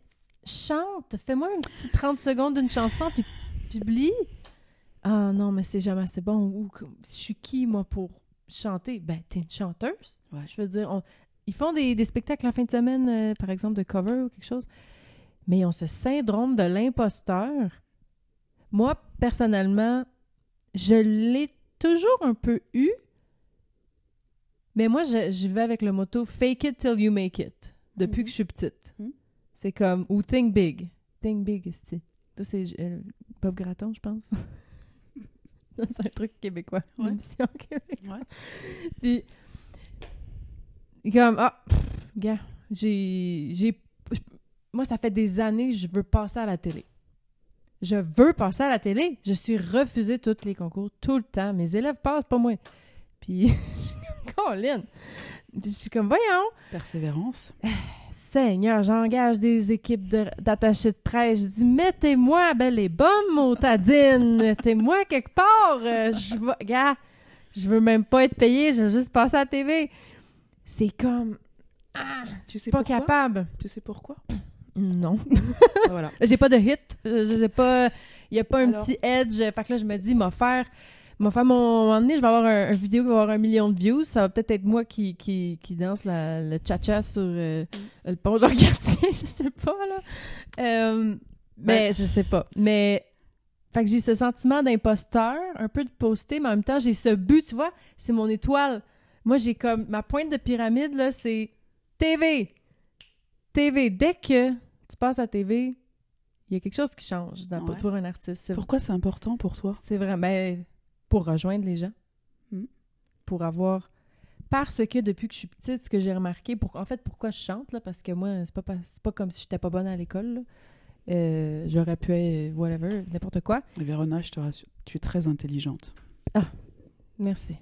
chante, fais-moi une petite 30 secondes d'une chanson, puis publie. Ah non, mais c'est jamais assez bon. Ou je suis qui, moi, pour chanter? Ben, t'es une chanteuse. Ouais. Je veux dire, ils font des spectacles en fin de semaine, par exemple, de cover ou quelque chose. Mais ils ont ce syndrome de l'imposteur. Moi, personnellement, je l'ai toujours un peu eu. Mais moi, je vais avec le motto « fake it till you make it » depuis que je suis petite. C'est comme... Ou « think big ». Think big, c'est ça, c'est Bob Gratton, je pense. C'est un truc québécois. Ouais. Une émission québécoise. Ouais. Puis, comme, gars, moi, ça fait des années que je veux passer à la télé. Je veux passer à la télé. Je suis refusée tous les concours, tout le temps. Mes élèves passent, pas moi. Puis, je suis comme, Colin. Je suis comme, voyons. Persévérance. Seigneur, j'engage des équipes d'attachés de presse. Je dis, mettez-moi les bonnes motadines. Mettez-moi quelque part. Gars, je veux même pas être payée. Je veux juste passer à la TV. c'est comme... Tu sais pas pourquoi? capable. Tu sais pourquoi? Non. Voilà. J'ai pas de hit. Je sais pas... Il y a pas un petit edge. Fait que là, je me dis, m'a faire mon... À un moment donné, je vais avoir un vidéo qui va avoir 1 million de views. Ça va peut-être être moi qui danse le cha-cha sur le pont Jean-Cartier. Je sais pas, là. Mais je sais pas. Mais... Fait que j'ai ce sentiment d'imposteur, un peu de poster, mais en même temps, j'ai ce but, tu vois, c'est mon étoile. Moi, j'ai comme... Ma pointe de pyramide, là, c'est TV. TV. Dès que tu passes à TV, il y a quelque chose qui change pour un artiste. Pourquoi c'est important pour toi? C'est vraiment pour rejoindre les gens. Pour avoir... Parce que depuis que je suis petite, ce que j'ai remarqué... En fait, pourquoi je chante, là, parce que moi, c'est pas comme si j'étais pas bonne à l'école, là. J'aurais pu être whatever, n'importe quoi. Vérona, je te rassure, tu es très intelligente. Ah, merci.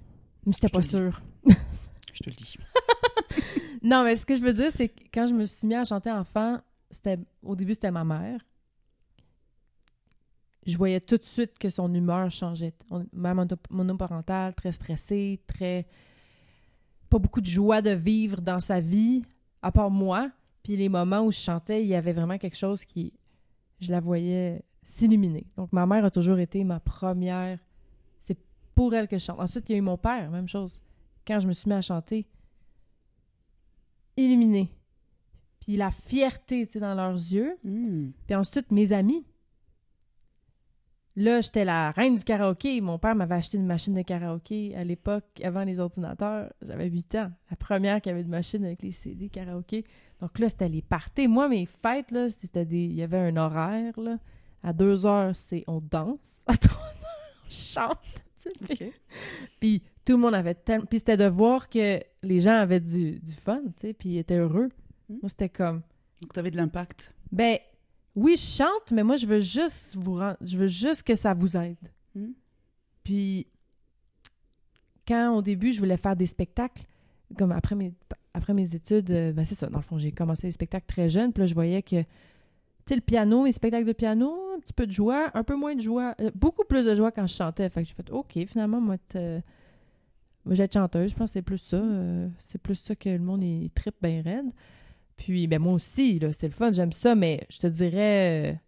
Mais j'étais pas sûre. Je te le dis. Non, mais ce que je veux dire, c'est que quand je me suis mis à chanter enfant, au début, c'était ma mère. Je voyais tout de suite que son humeur changeait. Mère monoparentale, très stressée, pas beaucoup de joie de vivre dans sa vie, à part moi. Puis les moments où je chantais, il y avait vraiment quelque chose qui... Je la voyais s'illuminer. Donc, ma mère a toujours été ma première... C'est pour elle que je chante. Ensuite, il y a eu mon père, même chose. Quand je me suis mis à chanter, illuminé. Puis la fierté, tu sais, dans leurs yeux. Puis ensuite, mes amis. Là, j'étais la reine du karaoké. Mon père m'avait acheté une machine de karaoké à l'époque, avant les ordinateurs. J'avais 8 ans. La première qui avait une machine avec les CD karaoké. Donc là, c'était les parties. Moi, mes fêtes, là, il y avait un horaire, là. À 2h, on danse. À 3h, on chante. Okay. Puis tout le monde avait tellement... Puis c'était de voir que les gens avaient du fun, tu sais, puis ils étaient heureux. Moi, c'était comme... Donc, tu avais de l'impact. Ben, oui, je chante, mais moi, je veux juste que ça vous aide. Puis, quand, au début, je voulais faire des spectacles, comme après mes études, ben c'est ça, dans le fond, j'ai commencé les spectacles très jeune, puis là, je voyais que, tu sais, le piano, les spectacles de piano, un petit peu de joie, un peu moins de joie, beaucoup plus de joie quand je chantais. Fait que j'ai fait, OK, finalement, moi, j'ai être chanteuse, je pense que c'est plus ça. C'est plus ça que le monde, il trippe bien raide. Puis, ben moi aussi, là, c'est le fun, j'aime ça, mais je te dirais,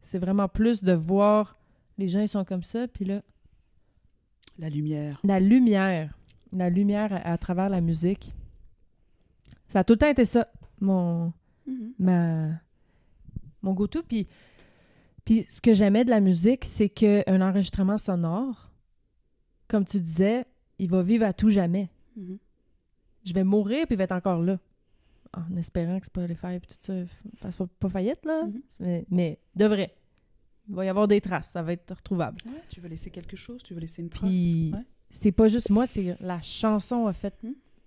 c'est vraiment plus de voir les gens, ils sont comme ça, puis là... La lumière. La lumière à travers la musique. Ça a tout le temps été ça, mon go-to. Puis ce que j'aimais de la musique, c'est qu'un enregistrement sonore, comme tu disais, il va vivre à tout jamais. Je vais mourir, puis il va être encore là. En espérant que Spotify et tout ça fasse pas faillite, là. Mais de vrai. Il va y avoir des traces. Ça va être retrouvable. Ouais, tu veux laisser quelque chose, tu veux laisser une trace. Puis, c'est pas juste moi, c'est la chanson a fait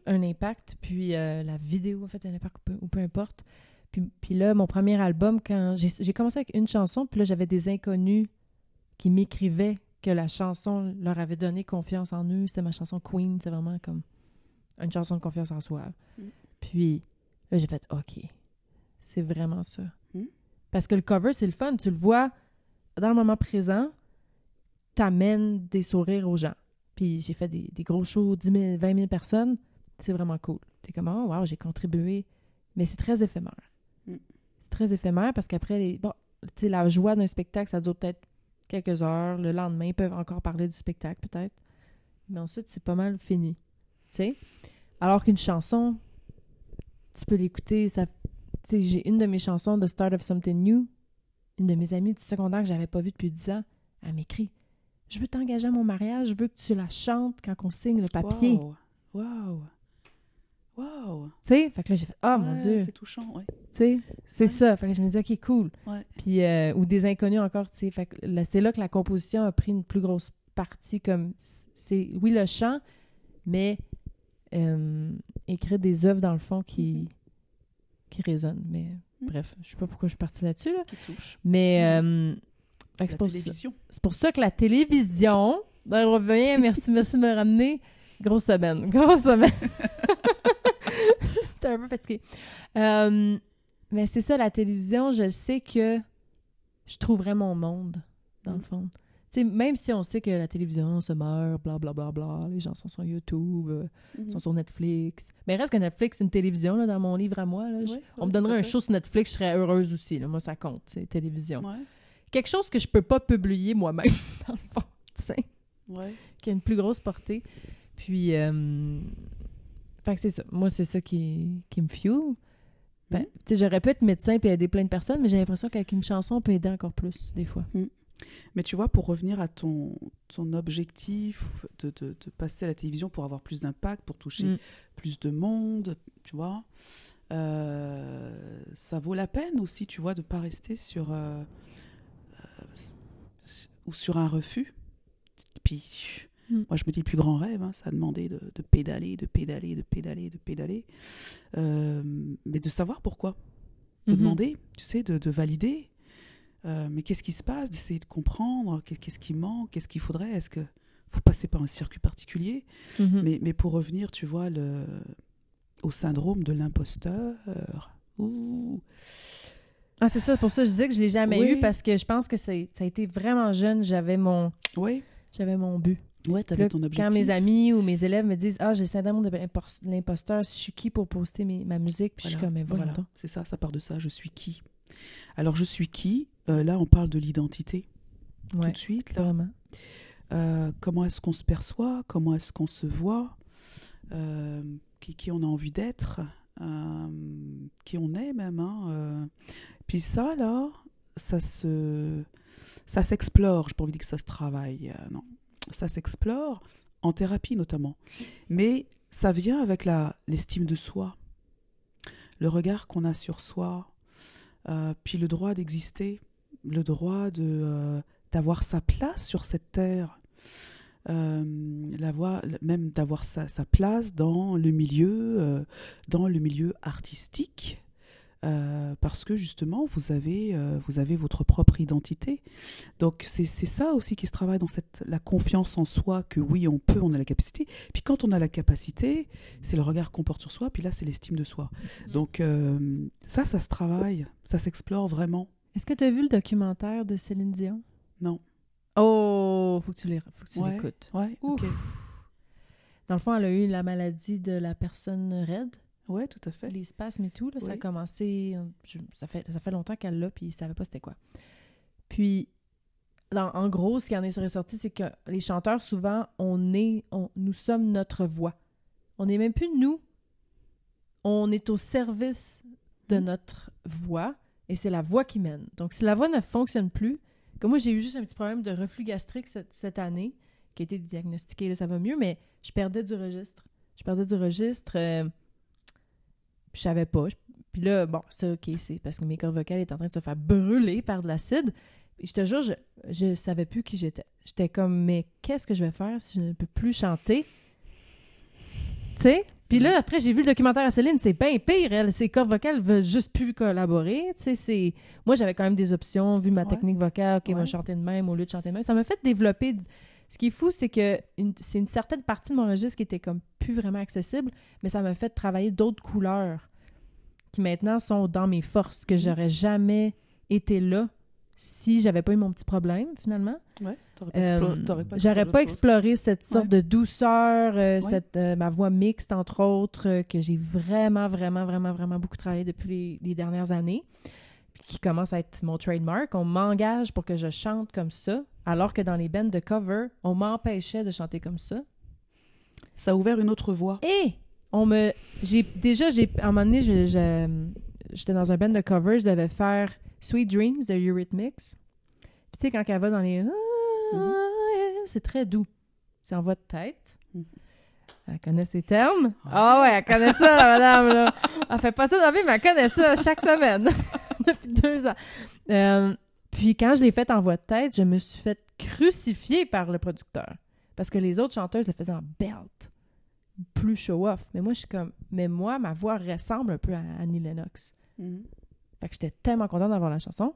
un impact, puis la vidéo a fait un impact, ou peu importe. Puis là, mon premier album, quand j'ai commencé avec une chanson, puis là, j'avais des inconnus qui m'écrivaient que la chanson leur avait donné confiance en eux. C'était ma chanson Queen. C'est vraiment comme une chanson de confiance en soi. Puis là, j'ai fait « OK, c'est vraiment ça. » Parce que le cover, c'est le fun. Tu le vois dans le moment présent, t'amènes des sourires aux gens. Puis j'ai fait des gros shows, 10 000, 20 000 personnes. C'est vraiment cool. T'es comme « Oh, wow, j'ai contribué. » Mais c'est très éphémère. C'est très éphémère parce qu'après, la joie d'un spectacle, ça dure peut-être quelques heures. Le lendemain, ils peuvent encore parler du spectacle, peut-être. Mais ensuite, c'est pas mal fini. Tu sais? Alors qu'une chanson, tu peux l'écouter. J'ai une de mes chansons, The Start of Something New, une de mes amies du secondaire que j'avais pas vue depuis 10 ans, elle m'écrit « Je veux t'engager à mon mariage, je veux que tu la chantes quand on signe le papier. » Wow! Tu sais? Fait que là, j'ai fait « Oh mon Dieu! » C'est touchant, ouais. Tu sais? C'est ça. Fait que je me dis « OK, cool. Ouais. » Puis, ou des inconnus encore, tu sais. Fait que c'est là que la composition a pris une plus grosse partie, comme... C'est, oui, le chant, mais écrire des œuvres, dans le fond, qui résonnent. Mais bref, je sais pas pourquoi je suis partie là-dessus, là. Qui touche. Mais... la télévision. C'est pour ça que la télévision... On revient, merci de me ramener. Grosse semaine. J'étais un peu fatiguée. Mais c'est ça, la télévision, je sais que je trouverais mon monde, dans le fond. sais, même si on sait que la télévision se meurt, blablabla, bla, bla, bla, les gens sont sur YouTube, sont sur Netflix. Mais reste que Netflix, c'est une télévision, là, dans mon livre à moi. Là, on me donnerait un show sur Netflix, je serais heureuse aussi. Là. Moi, ça compte, c'est télévision. Ouais. Quelque chose que je peux pas publier moi-même, dans le fond, tu sais, qui a une plus grosse portée. Puis, fait que c'est ça. Moi, c'est ça qui me fuel. Ben, tu sais, j'aurais pu être médecin et aider plein de personnes, mais j'ai l'impression qu'avec une chanson, on peut aider encore plus, des fois. Mais tu vois, pour revenir à ton objectif de passer à la télévision pour avoir plus d'impact, pour toucher plus de monde, tu vois, ça vaut la peine aussi, tu vois, de ne pas rester sur un refus. Puis, moi, je me dis, le plus grand rêve, ça a demandé de pédaler, mais de savoir pourquoi. De demander, tu sais, de valider. Mais qu'est-ce qui se passe, d'essayer de comprendre, qu'est-ce qui manque, qu'est-ce qu'il faudrait, est-ce qu'il faut passer par un circuit particulier, mais pour revenir, tu vois, au syndrome de l'imposteur. Ah, c'est ça, pour ça que je disais que je ne l'ai jamais eu, parce que je pense que ça a été vraiment jeune, j'avais mon but. Ouais, t'avais ton objectif. Quand mes amis ou mes élèves me disent « Ah, j'ai le syndrome de l'imposteur, je suis qui pour poster ma musique? » Puis je suis comme « Mais voilà. » C'est ça part de ça, je suis qui? Alors, je suis qui? Là, on parle de l'identité. Tout de suite, là. Vraiment. Comment est-ce qu'on se perçoit? Comment est-ce qu'on se voit? Qui on a envie d'être? Qui on est même. Puis ça, là, ça s'explore. Je n'ai pas envie de dire que ça se travaille. Non. Ça s'explore en thérapie, notamment. Mais ça vient avec l'estime de soi. Le regard qu'on a sur soi. Puis le droit d'exister, le droit d'avoir sa place sur cette terre, même d'avoir sa place dans le milieu artistique, parce que justement vous avez votre propre identité. Donc c'est ça aussi qui se travaille dans la confiance en soi, que oui on a la capacité, puis quand on a la capacité c'est le regard qu'on porte sur soi, puis là c'est l'estime de soi. Donc ça se travaille, ça s'explore vraiment. Est-ce que tu as vu le documentaire de Céline Dion? Non. Oh, faut que tu l'écoutes. Ouais, ok. Dans le fond, elle a eu la maladie de la personne raide. Oui, tout à fait. Les spasmes et tout, là, ça a commencé... Ça fait longtemps qu'elle l'a, puis il ne savait pas c'était quoi. Puis, en gros, ce qui en est ressorti, c'est que les chanteurs, souvent, nous sommes notre voix. On n'est même plus nous. On est au service de notre voix, et c'est la voix qui mène. Donc, si la voix ne fonctionne plus, comme moi, j'ai eu juste un petit problème de reflux gastrique cette année, qui a été diagnostiqué, là, ça va mieux, mais je perdais du registre. Je savais pas. Puis là, bon, c'est OK, c'est parce que mes cordes vocales étaient en train de se faire brûler par de l'acide. Et je te jure, je savais plus qui j'étais. J'étais comme, mais qu'est-ce que je vais faire si je ne peux plus chanter? Tu sais? Puis là, après, j'ai vu le documentaire à Céline, c'est bien pire, elle. Ses cordes vocales veulent juste plus collaborer. Tu sais, moi, j'avais quand même des options, vu ma technique vocale, OK, moi, chanter de même au lieu de chanter de même. Ça m'a fait développer... Ce qui est fou, c'est que c'est une certaine partie de mon registre qui était comme plus vraiment accessible, mais ça m'a fait travailler d'autres couleurs qui maintenant sont dans mes forces, que j'aurais jamais été là si j'avais pas eu mon petit problème, finalement. Ouais, j'aurais pas exploré cette sorte de douceur, ma voix mixte, entre autres, que j'ai vraiment, vraiment, vraiment, vraiment beaucoup travaillé depuis les dernières années, qui commence à être mon trademark. On m'engage pour que je chante comme ça, alors que dans les bands de cover, on m'empêchait de chanter comme ça. Ça a ouvert une autre voie. Et à un moment donné, j'étais dans un band de cover, je devais faire Sweet Dreams de Eurythmics. Puis tu sais, quand elle va dans les... c'est très doux. C'est en voix de tête. Elle connaît ces termes. Ah ouais, elle connaît ça, la madame, là. Elle fait pas ça dans la vie, mais elle connaît ça chaque semaine. Depuis 2 ans. Puis quand je l'ai faite en voix de tête, je me suis fait crucifier par le producteur. Parce que les autres chanteuses le faisaient en belt. Plus show-off. Mais moi, je suis comme... Mais moi, ma voix ressemble un peu à Annie Lennox. Fait que j'étais tellement contente d'avoir la chanson.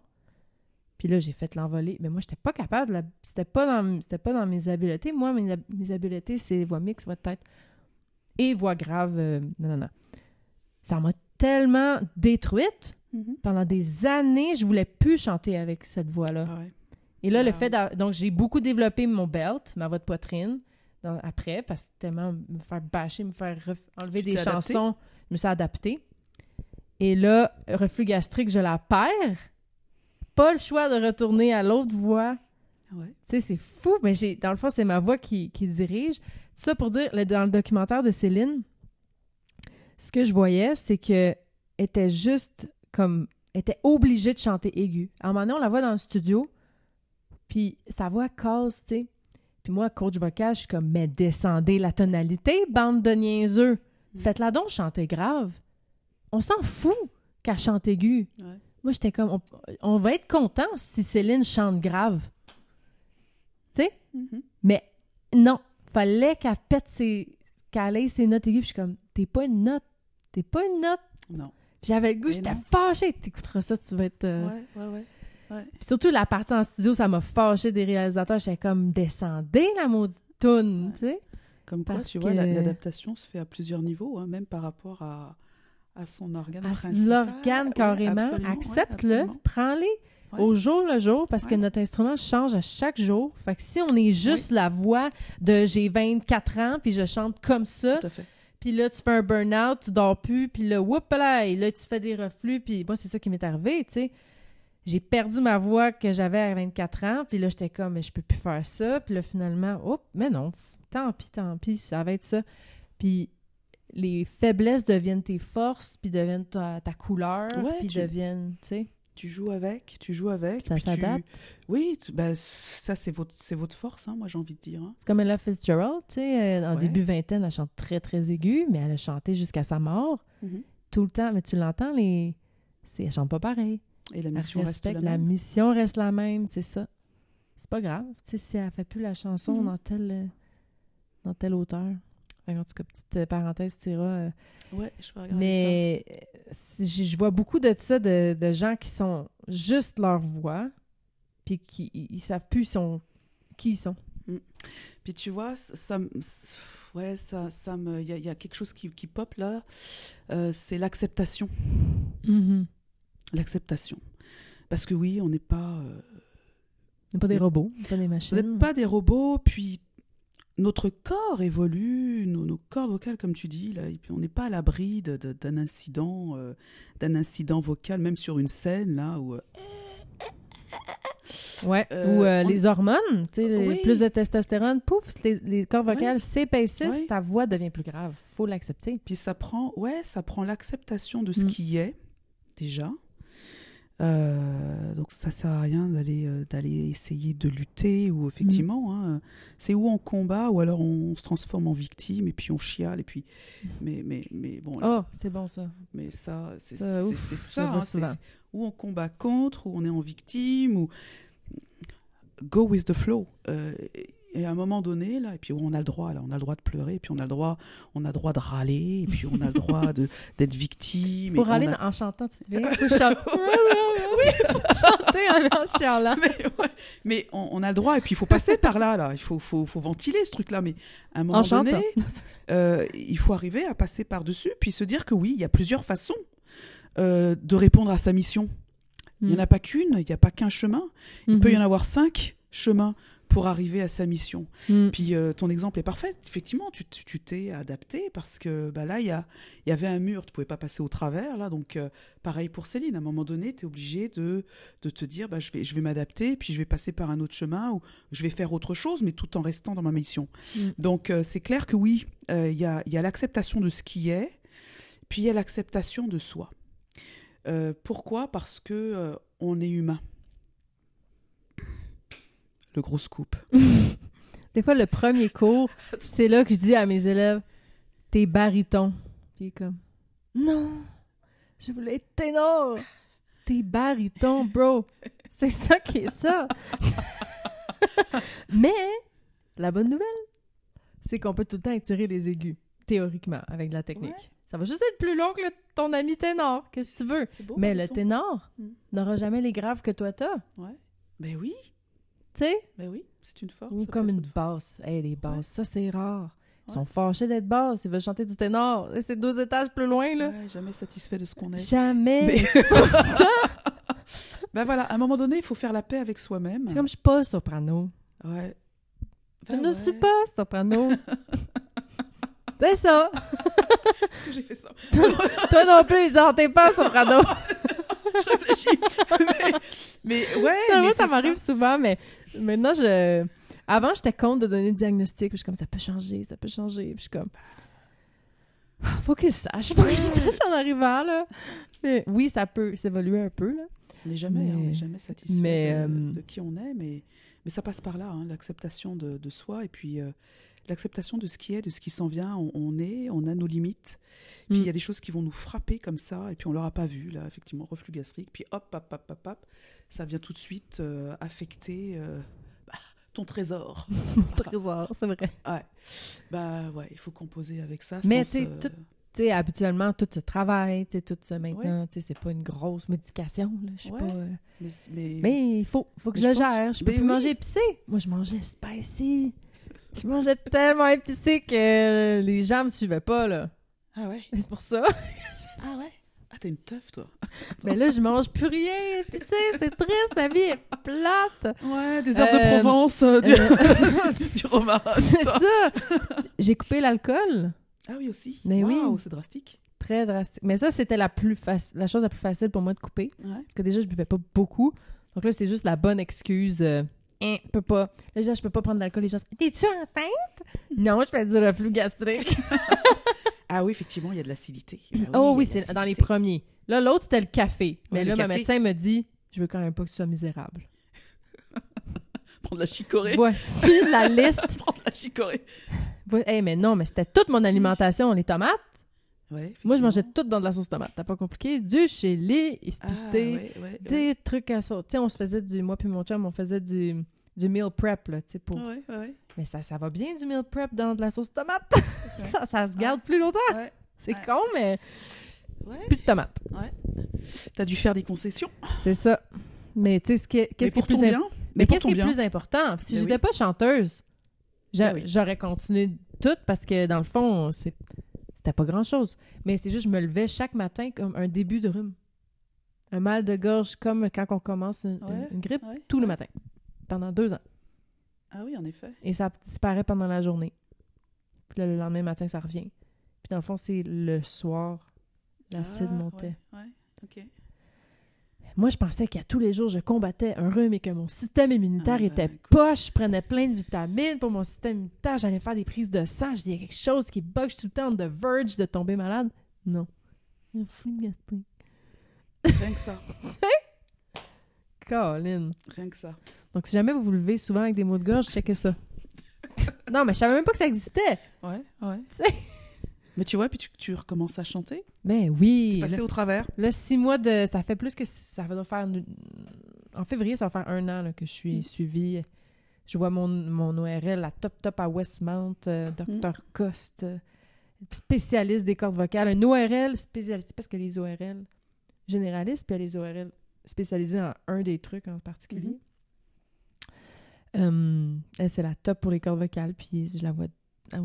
Puis là, j'ai fait l'envolée. Mais moi, j'étais pas capable de C'était pas dans mes habiletés. Moi, mes habiletés, c'est voix mixte, voix de tête et voix grave. Non. Ça m'a tellement détruite. Pendant des années, je voulais plus chanter avec cette voix-là. Ah ouais. Et là, le fait donc, j'ai beaucoup développé mon belt, ma voix de poitrine, après, parce que tellement me faire bâcher, me faire enlever des chansons, je me suis adaptée. Et là, reflux gastrique, je la perds. Pas le choix de retourner à l'autre voix. Ouais. Tu sais, c'est fou, mais dans le fond, c'est ma voix qui dirige. Tout ça pour dire, dans le documentaire de Céline, ce que je voyais, c'est qu'elle était juste comme... Elle était obligée de chanter aigu. À un moment donné, on la voit dans le studio, puis sa voix casse, tu sais. Puis moi, coach vocal, je suis comme, mais descendez la tonalité, bande de niaiseux. Faites-la donc chanter grave. On s'en fout qu'elle chante aigu. Ouais. Moi, j'étais comme, on va être content si Céline chante grave. Tu sais? Mm-hmm. Mais non, fallait qu'elle pète qu'elle ait ses notes aiguës. Puis je suis comme, t'es pas une note. Non. J'avais le goût, j'étais fâchée. T'écouteras ça, tu vas être... Ouais. Puis surtout, la partie en studio, ça m'a fâchée des réalisateurs. J'étais comme, descendez la maudite toune, tu sais. Comme quoi, tu vois, l'adaptation se fait à plusieurs niveaux, hein, même par rapport à son organe principal. L'organe, carrément. Accepte-le, prends-les au jour le jour, parce que notre instrument change à chaque jour. Fait que si on est juste la voix de « j'ai 24 ans, puis je chante comme ça », tout à fait. Puis là, tu fais un burn-out, tu dors plus, puis là, là, tu fais des reflux, puis moi, c'est ça qui m'est arrivé, tu sais. J'ai perdu ma voix que j'avais à 24 ans, puis là, j'étais comme, mais je peux plus faire ça. Puis là, finalement, mais non, tant pis, ça va être ça. Puis les faiblesses deviennent tes forces, puis deviennent ta couleur, puis deviennent, tu sais. Tu joues avec. Ça s'adapte. Oui, ça, c'est votre force, hein, moi, j'ai envie de dire. Hein. C'est comme Ella Fitzgerald, tu sais, en début vingtaine, elle chante très, très aiguë, mais elle a chanté jusqu'à sa mort, tout le temps. Mais tu l'entends, elle chante pas pareil. Et la mission reste la même. La mission reste la même, c'est ça. C'est pas grave, tu sais, si elle fait plus la chanson dans telle auteur. En tout cas, petite parenthèse, Tira. Je vais regarder mais je vois beaucoup de ça, de gens qui sont juste leur voix, puis qui ils savent plus qui ils sont. Puis tu vois, il y a quelque chose qui pop là, c'est l'acceptation. Mm-hmm. L'acceptation. Parce que oui, on n'est pas... on n'est pas des robots, pas des machines. Vous n'êtes pas des robots, puis notre corps évolue, nos cordes vocales, comme tu dis, là, et puis on n'est pas à l'abri d'un incident vocal, même sur une scène, là, où... les hormones, tu sais, plus de testostérone, pouf, les cordes vocales s'épaississent, ta voix devient plus grave. Il faut l'accepter. Puis ça prend l'acceptation de ce qui est, déjà. Donc ça sert à rien d'aller essayer de lutter, ou effectivement, c'est où on combat, ou alors on se transforme en victime, et puis on chiale, et puis... Mais bon... Là, c'est bon, ça. Mais ça, c'est ça, c'est où on combat contre, où on est en victime, ou... Go with the flow. Et à un moment donné, là, et puis on a le droit de pleurer, et puis on a le droit de râler, et puis on a le droit d'être victime. Faut râler en chantant, tu te souviens? Faut chanter en chialant. Mais on a le droit, et puis il faut passer par là. Il faut ventiler ce truc-là. Mais à un moment donné, il faut arriver à passer par-dessus, puis se dire que oui, il y a plusieurs façons de répondre à sa mission. Il n'y en a pas qu'une, il n'y a pas qu'un chemin. Il peut y en avoir 5 chemins pour arriver à sa mission. Puis ton exemple est parfait. Effectivement, tu t'es adapté parce que là, il y avait un mur, tu ne pouvais pas passer au travers. Là, donc, pareil pour Céline. À un moment donné, tu es obligé de te dire je vais m'adapter, puis je vais passer par un autre chemin ou je vais faire autre chose, mais tout en restant dans ma mission. Donc, c'est clair que oui, il y a l'acceptation de ce qui est, puis il y a l'acceptation de soi. Pourquoi ? Parce que on est humain. Le gros scoop. Des fois, le premier cours, c'est là que je dis à mes élèves, t'es baryton. Puis comme, non, je voulais être ténor. T'es baryton, bro. C'est ça qui est ça. Mais, la bonne nouvelle, c'est qu'on peut tout le temps étirer les aigus, théoriquement, avec de la technique. Ouais. Ça va juste être plus long que ton ami ténor. Qu'est-ce que tu veux? C'est beau, mais le ténor n'aura jamais les graves que toi t'as. Ouais. Ben oui. Tu sais? Ben oui, c'est une force. Ou comme une basse. Les basses, ça c'est rare. Ils sont fâchés d'être basses. Ils veulent chanter du ténor. C'est 2 étages plus loin, là. Ouais, jamais satisfait de ce qu'on est. Jamais. Ben voilà, à un moment donné, il faut faire la paix avec soi-même. Comme je suis pas soprano. Ouais. Je ne suis pas soprano. C'est ça. Est-ce que j'ai fait ça? Toi non plus, Isor, t'es pas soprano. Je réfléchis. Mais ouais, Moi, mais ça m'arrive souvent, mais maintenant, Avant, j'étais contre de donner le diagnostic. Puis je suis comme, ça peut changer. Puis je suis comme, faut qu'il sache en arrivant, là. Mais oui, ça peut s'évoluer un peu, là. On n'est jamais satisfait de qui on est, mais ça passe par là, hein, l'acceptation de soi et puis l'acceptation de ce qui est, de ce qui s'en vient. On a nos limites. Puis il y a des choses qui vont nous frapper comme ça, et puis on l'aura pas vu, là, effectivement, reflux gastrique. Puis hop, ça vient tout de suite affecter ton trésor. Mon trésor, c'est vrai. Ouais. Bah ouais, il faut composer avec ça. Mais tu sais, habituellement, tout se travaille, tout ça maintenant, tu sais, c'est pas une grosse médication, là, je sais pas... Mais il faut que je le gère, je peux plus manger épicé. Moi, je mangeais spicy. Je mangeais tellement épicé que les gens me suivaient pas, là. Ah ouais? C'est pour ça. Ah ouais? Ah, t'es une teuf, toi. Mais là, je mange plus rien épicé, c'est triste, la vie est plate. Ouais, des herbes de Provence, du romarin. C'est ça. J'ai coupé l'alcool. Ah oui, aussi? Mais wow, oui. c'est drastique. Très drastique. Mais ça, c'était la chose la plus facile pour moi de couper. Ouais. Parce que déjà, je buvais pas beaucoup. Donc là, c'est juste la bonne excuse. Je peux pas. Là, je peux pas prendre d'alcool. Les gens disent, t'es-tu enceinte? Non, je fais du reflux gastrique. Ah oui, effectivement, il y a de l'acidité. Oui, c'est dans les premiers. Là, l'autre, c'était le café. Mais là, ma médecin me dit, je veux quand même pas que tu sois misérable. Prendre la chicorée. Voici la liste. Prendre la chicorée. Mais non, mais c'était toute mon alimentation. Les tomates. Ouais, moi, je mangeais tout dans de la sauce tomate. T'as pas compliqué. Du chili, épicé, des trucs à sauce. Tu sais, on se faisait moi puis mon chum, on faisait du meal prep, là, tu sais, pour... Ouais. Mais ça va bien, du meal prep dans de la sauce tomate. Ça se garde plus longtemps. Ouais. C'est con, mais... Plus de tomates. Ouais. T'as dû faire des concessions. C'est ça. Mais tu sais, qu'est-ce qui est plus important? Si j'étais pas chanteuse, j'aurais continué tout parce que, dans le fond, c'était pas grand-chose. Mais c'est juste, je me levais chaque matin comme un début de rhume. Un mal de gorge comme quand on commence une grippe, tout le matin. Pendant 2 ans. Ah oui, en effet. Et ça disparaît pendant la journée. Puis là, le lendemain matin, ça revient. Puis dans le fond, c'est le soir, l'acide montait. Ouais, OK. Moi, je pensais qu'à tous les jours, je combattais un rhume et que mon système immunitaire était poche. Je prenais plein de vitamines pour mon système immunitaire. J'allais faire des prises de sang. Je disais quelque chose qui bug. Je suis tout le temps on the verge de tomber malade. Non. Un flux gastrique. Rien que ça. Colin. Rien que ça. Donc, si jamais vous vous levez souvent avec des maux de gorge, checkez ça. Non, mais je savais même pas que ça existait. Ouais. Mais tu vois, puis tu recommences à chanter. Ben oui. Passer au travers. Là, 6 mois de... Ça fait plus que... Ça va faire... En février, ça va faire 1 an là, que je suis suivie. Je vois mon ORL, la top à Westmount, Dr. Coste, spécialiste des cordes vocales. Un ORL spécialisé, parce que les ORL généralistes, puis il y a les ORL spécialisés dans un des trucs en particulier. Elle, c'est la top pour les cordes vocales, puis je la vois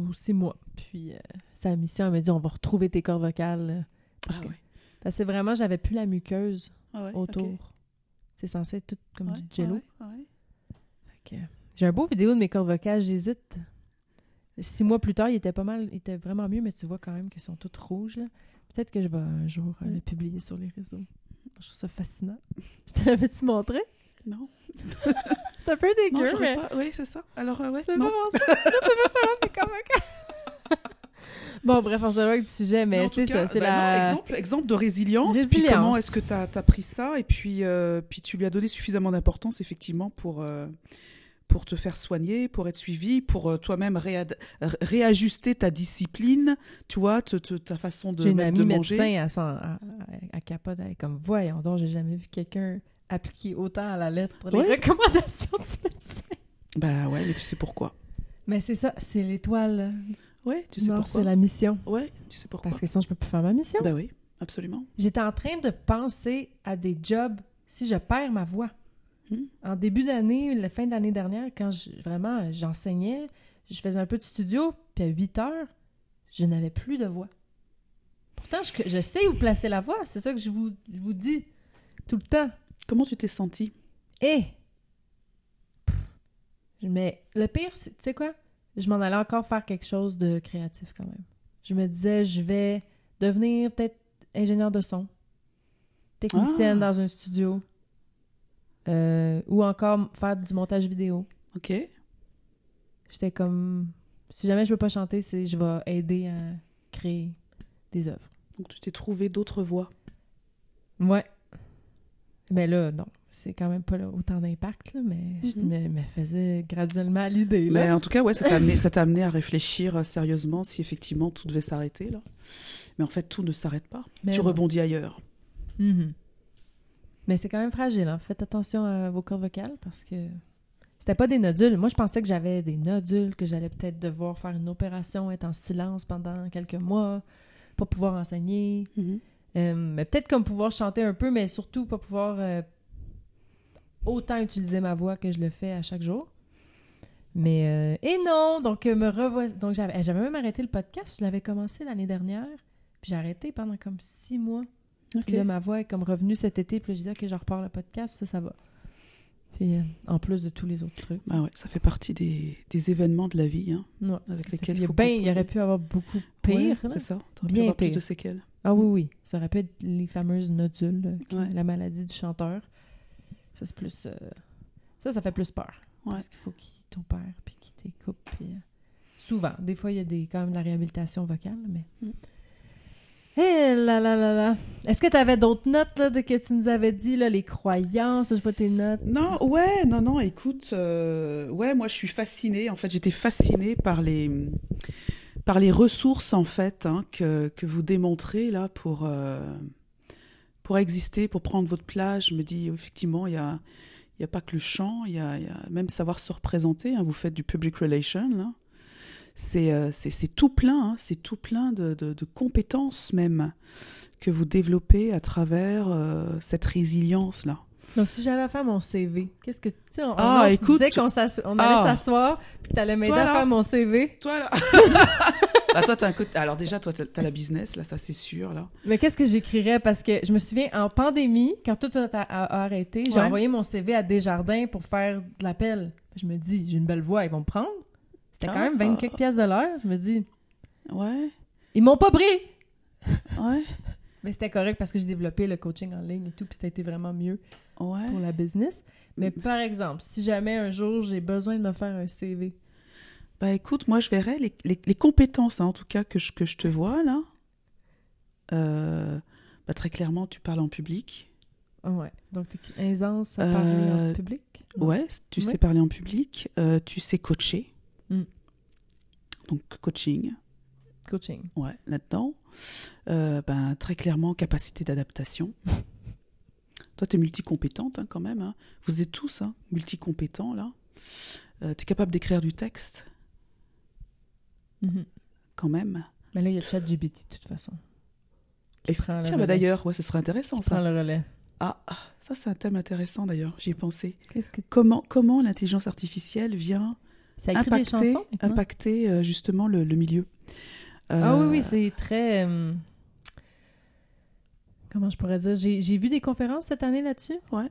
aussi moi. Puis sa mission, elle m'a dit, on va retrouver tes cordes vocales. Parce que c'est vraiment, j'avais plus la muqueuse autour. Okay. C'est censé être tout comme du jello. J'ai un beau vidéo de mes cordes vocales, j'hésite. 6 mois plus tard, il était vraiment mieux, mais tu vois quand même qu'ils sont toutes rouges. Là. Peut-être que je vais un jour le publier sur les réseaux. Je trouve ça fascinant. Je te l'avais-tu montré? Non. C'est un peu dégueu, mais... Pas... Oui, c'est ça. Alors, ouais. Tu veux pas voir ça? Tu veux pas que je te montre tes cordes vocales? Bon, bref, on s'éloigne du sujet, mais c'est ça. C'est exemple de résilience. Puis comment est-ce que tu as pris ça et puis tu lui as donné suffisamment d'importance, effectivement, pour te faire soigner, pour être suivi, pour toi-même réajuster ta discipline, tu vois, ta façon de manger. J'ai une amie médecin à capote, elle est comme, voyons donc, j'ai jamais vu quelqu'un appliquer autant à la lettre les recommandations du médecin. Ben ouais, mais tu sais pourquoi. Mais c'est ça, c'est l'étoile. Ouais, tu sais pourquoi. C'est la mission. Ouais, tu sais pourquoi. Parce que sinon, je peux plus faire ma mission. Ben oui, absolument. J'étais en train de penser à des jobs si je perds ma voix. En début d'année, la fin de l'année dernière, quand j'enseignais, je faisais un peu de studio, puis à 8 heures, je n'avais plus de voix. Pourtant, je sais où placer la voix. C'est ça que je vous dis tout le temps. Comment tu t'es sentie? Mais le pire, tu sais quoi? Je m'en allais encore faire quelque chose de créatif quand même. Je me disais, je vais devenir peut-être ingénieur de son, technicienne dans un studio, ou encore faire du montage vidéo. OK. J'étais comme, si jamais je peux pas chanter, je vais aider à créer des œuvres. Donc, tu t'es trouvé d'autres voies. Ouais. Mais là, non. C'est quand même pas autant d'impact, là, mais je me faisais graduellement à l'idée. Là. Mais en tout cas, ouais, ça t'a amené à réfléchir sérieusement si effectivement tout devait s'arrêter. Là. Mais en fait, tout ne s'arrête pas. Mais tu rebondis ailleurs. Mm-hmm. Mais c'est quand même fragile. Hein. Faites attention à vos cordes vocales parce que c'était pas des nodules. Moi, je pensais que j'avais des nodules, que j'allais peut-être devoir faire une opération, être en silence pendant quelques mois, pas pouvoir enseigner. Mais peut-être comme pouvoir chanter un peu, mais surtout pas pouvoir autant utiliser ma voix que je le fais à chaque jour. Mais et non, donc me revois. Donc j'avais même arrêté le podcast. Je l'avais commencé l'année dernière, puis j'ai arrêté pendant comme 6 mois. Okay. Puis là, ma voix est comme revenue cet été, puis là, j'ai dit ok, je repars le podcast, ça va. Puis en plus de tous les autres trucs. Ah ouais, ça fait partie des événements de la vie, hein, ouais, avec lesquels il y aurait pu avoir beaucoup pire. Ouais, c'est ça. T'aurais pu Bien avoir pire. plus de séquelles. Ah oui. Ça aurait pu être les fameuses nodules, Ouais. la maladie du chanteur. Ça, c'est plus... ça fait plus peur. Ouais. Parce qu'il faut qu'il t'opère, puis qu'il t'écoupe. Puis, souvent. Des fois, il y a quand même de la réhabilitation vocale, mais... Eh là. Est-ce que tu avais d'autres notes là, que tu nous avais dit, là, les croyances? Je vois tes notes. Non, écoute, ouais, moi je suis fascinée. En fait, j'étais fascinée par les ressources, en fait, hein, que vous démontrez là pour exister, pour prendre votre place. Je me dis, effectivement, il y a pas que le chant, il y a même savoir se représenter. Hein, vous faites du public relation, là. C'est tout plein, hein, c'est tout plein de compétences même que vous développez à travers cette résilience-là. Donc, si j'avais à faire mon CV, qu'est-ce que... Tu sais, on disait qu'on allait s'asseoir puis que tu allais m'aider à faire mon CV. Toi, là! Toi, alors déjà, toi, t'as la business, là, ça, c'est sûr, là. Mais qu'est-ce que j'écrirais? Parce que je me souviens, en pandémie, quand tout a arrêté, j'ai envoyé mon CV à Desjardins pour faire de l'appel. Je me dis, j'ai une belle voix, ils vont me prendre. C'était quand même 20 quelques piastres de l'heure. Je me dis... Ouais. Ils m'ont pas pris! Ouais. Mais c'était correct parce que j'ai développé le coaching en ligne et tout, puis ça a été vraiment mieux pour la business. Mais par exemple, si jamais un jour j'ai besoin de me faire un CV... Bah écoute, moi je verrais les compétences, hein, en tout cas, que je te vois, là. Bah, très clairement, tu parles en public. Ouais. Donc, t'es aisance à parler en public? Ouais, tu sais parler en public. Tu sais coacher. Donc, coaching. Ouais, là-dedans. Ben, très clairement, capacité d'adaptation. Toi, tu es multicompétente, hein, quand même. Hein. Vous êtes tous multicompétents, là. Tu es capable d'écrire du texte. Quand même. Mais là, il y a ChatGPT, de toute façon. Tiens, d'ailleurs, ce serait intéressant, ça. Prends le relais. Ah, ça, c'est un thème intéressant, d'ailleurs. J'y ai pensé. Que... Comment l'intelligence artificielle vient impacter justement le milieu. Ah oui, c'est très... comment je pourrais dire? J'ai vu des conférences cette année là-dessus. Ouais.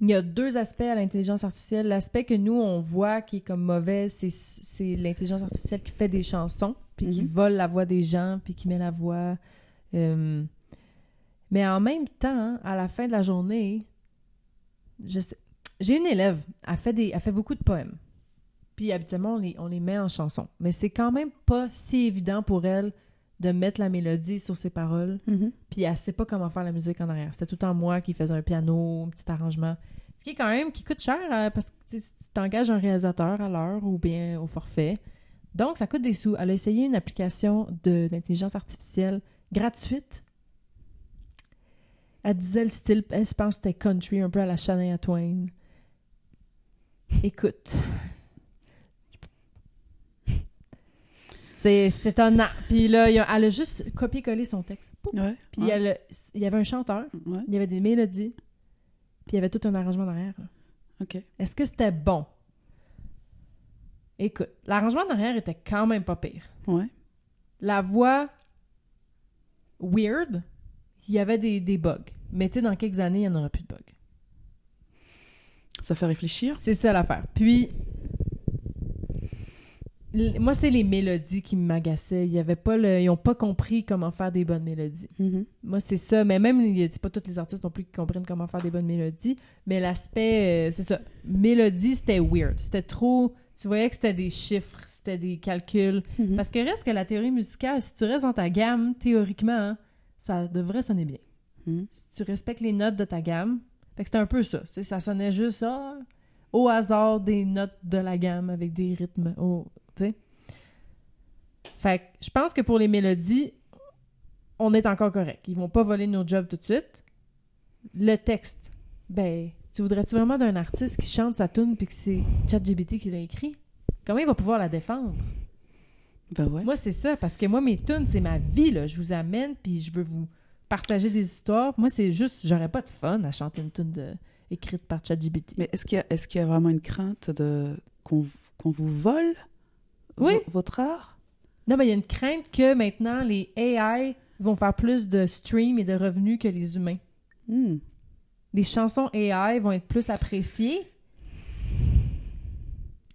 Il y a 2 aspects à l'intelligence artificielle. L'aspect que nous, on voit qui est comme mauvais, c'est l'intelligence artificielle qui fait des chansons, puis qui vole la voix des gens, puis qui met la voix... Mais en même temps, hein, à la fin de la journée, j'ai une élève, elle fait beaucoup de poèmes. Puis habituellement, on les met en chanson. Mais c'est quand même pas si évident pour elle de mettre la mélodie sur ses paroles. Puis elle sait pas comment faire la musique en arrière. C'était tout le temps moi qui faisais un piano, un petit arrangement. Ce qui est quand même, qui coûte cher parce que si tu t'engages un réalisateur à l'heure ou bien au forfait. Donc, ça coûte des sous. Elle a essayé une application d'intelligence artificielle gratuite. Elle disait le style, elle se pense que c'était country, un peu à la Shania Twain. Écoute... C'est étonnant. Puis là, elle a juste copié-collé son texte. Ouais, puis il y avait un chanteur, il y avait des mélodies, puis il y avait tout un arrangement derrière. OK. Est-ce que c'était bon? Écoute, l'arrangement derrière était quand même pas pire. Ouais. La voix, weird, il y avait des bugs. Mais tu sais, dans quelques années, il n'y en aura plus de bugs. Ça fait réfléchir. C'est ça l'affaire. Puis, moi, c'est les mélodies qui m'agaçaient. Ils n'ont pas compris comment faire des bonnes mélodies. Mm-hmm. Moi, c'est ça. Mais même, c'est pas tous les artistes non plus qui comprennent comment faire des bonnes mélodies. Mais l'aspect, c'est ça. Mélodie, c'était weird. C'était trop... Tu voyais que c'était des chiffres, c'était des calculs. Mm-hmm. Parce que reste que la théorie musicale, si tu restes dans ta gamme, théoriquement, hein, ça devrait sonner bien. Mm-hmm. Si tu respectes les notes de ta gamme. Fait que c'était un peu ça. Ça sonnait juste au hasard des notes de la gamme avec des rythmes. T'sais. Fait que je pense que pour les mélodies, on est encore correct. Ils vont pas voler nos jobs tout de suite. Le texte, tu voudrais-tu vraiment d'un artiste qui chante sa tune puis que c'est ChatGPT qui l'a écrit? Comment il va pouvoir la défendre? Ben ouais. Moi, c'est ça, parce que moi, mes tunes, c'est ma vie, là. Je vous amène puis je veux vous partager des histoires. Moi, c'est juste, j'aurais pas de fun à chanter une tune écrite par ChatGPT. Mais est-ce qu'il y a vraiment une crainte qu'on vous vole votre art? Non, mais il y a une crainte que maintenant, les AI vont faire plus de streams et de revenus que les humains. Mm. Les chansons AI vont être plus appréciées.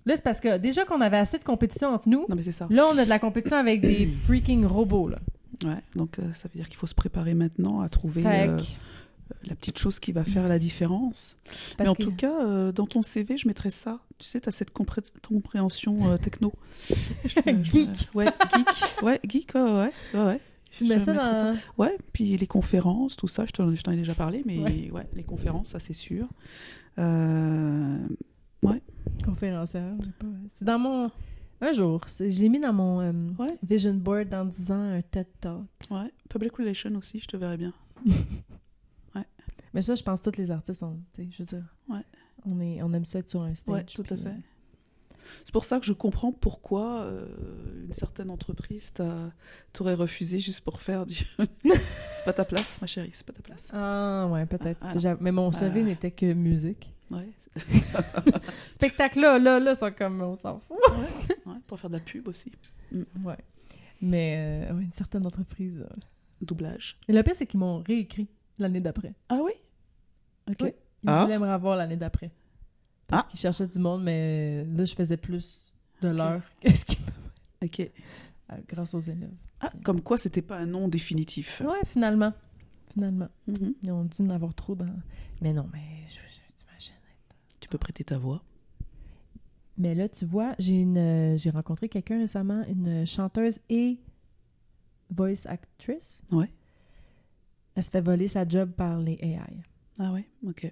Là, c'est parce que déjà qu'on avait assez de compétition entre nous, Non, mais c'est ça. là, on a de la compétition avec des freaking robots, là. Ouais, donc ça veut dire qu'il faut se préparer maintenant à trouver la petite chose qui va faire la différence. Mais en tout cas, dans ton CV, je mettrais ça. Tu sais, tu as cette compréhension techno. Geek. Ouais, geek. Ouais, geek, ouais. Tu mets ça dans... Ça. Ouais, puis les conférences, tout ça, je t'en ai déjà parlé, mais ouais, les conférences, ça c'est sûr. Ouais. Conférencière, je sais pas. C'est dans mon... Un jour, je l'ai mis dans mon vision board en disant un TED Talk. Ouais, Public Relations aussi, je te verrais bien. Ouais. Mais ça, je pense que tous les artistes ont, tu sais, je veux dire, on aime ça être sur un stage. Ouais, tout à fait. C'est pour ça que je comprends pourquoi une certaine entreprise t'aurait refusé juste pour faire du... C'est pas ta place, ma chérie, c'est pas ta place. Ah, ouais, peut-être. Mais mon CV n'était que musique. Ouais. Spectacle-là, c'est comme, on s'en fout. Ouais, pour faire de la pub aussi. Ouais. Mais une certaine entreprise... Doublage. Et le pire, c'est qu'ils m'ont réécrit l'année d'après. Ah oui? Ok. Oui. Ils voulaient me revoir l'année d'après. Parce qu'ils cherchaient du monde, mais là, je faisais plus de l'heure que ce qu'ils m'avaient. Ok. Grâce aux élèves. Ah, comme quoi, c'était pas un nom définitif. Ouais, finalement. Mm-hmm. Ils ont dû en avoir trop dans... Mais non, mais t'imagines. Tu peux prêter ta voix. Mais là, tu vois, j'ai rencontré quelqu'un récemment, une chanteuse et voice actress. Ouais. Elle se fait voler sa job par les AI. Ah ouais, ok.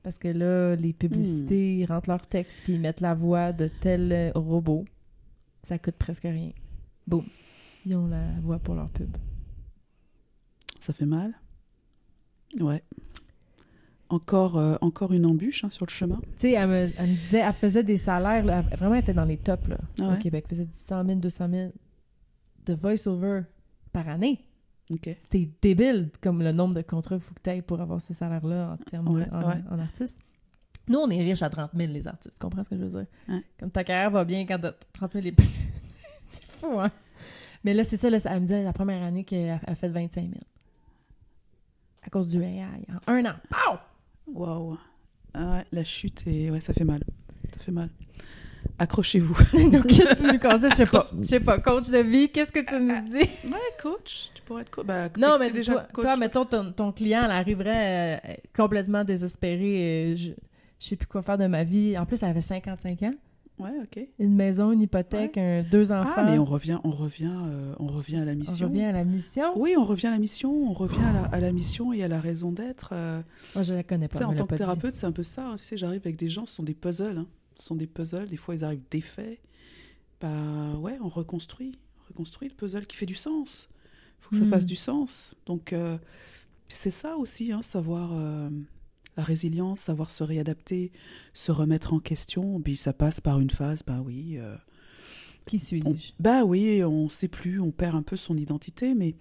Parce que là, les publicités, ils rentrent leur texte puis ils mettent la voix de tel robot. Ça coûte presque rien. Boum. Ils ont la voix pour leur pub. Ça fait mal. Ouais. Encore une embûche sur le chemin. Tu sais, elle me disait, elle faisait des salaires, là, vraiment, elle était dans les tops là, au Québec. Elle faisait du 100 000, 200 000 de voice-over par année. Okay. C'était débile, comme le nombre de contrats qu'il faut que tu aies pour avoir ces salaires-là en termes en artiste. Nous, on est riches à 30 000, les artistes. Tu comprends ce que je veux dire? Ouais. Comme ta carrière va bien quand tu as 30 000 et plus. C'est fou, hein? Mais là, c'est ça, là, elle me disait la première année qu'elle a fait 25 000. À cause du AI. En un an. Pow! Waouh! Ah ouais, la chute, ça fait mal. Ça fait mal. Accrochez-vous. Donc, qu'est-ce que tu nous conseilles? Je sais pas. Coach de vie, qu'est-ce que tu nous dis? Ouais, coach. Tu pourrais être coach. Non, mais déjà toi, mettons, ton client, elle arriverait complètement désespérée. Je sais plus quoi faire de ma vie. En plus, elle avait 55 ans. Ouais, ok. Une maison, une hypothèque, 2 enfants. Ah, mais on revient à la mission. On revient à la mission? Oui, on revient à la mission. On revient à la mission et à la raison d'être. Moi, je la connais pas. Tu sais, en tant que thérapeute, c'est un peu ça. Tu sais, j'arrive avec des gens, ce sont des puzzles. Hein. Ce sont des puzzles. Des fois, ils arrivent défaits. Bah ouais, on reconstruit le puzzle qui fait du sens. Il faut que ça fasse du sens. Donc, c'est ça aussi, hein, savoir la résilience, savoir se réadapter, se remettre en question. Puis ça passe par une phase, bah oui. Qui suis-je? Bah oui, on ne sait plus, on perd un peu son identité, mais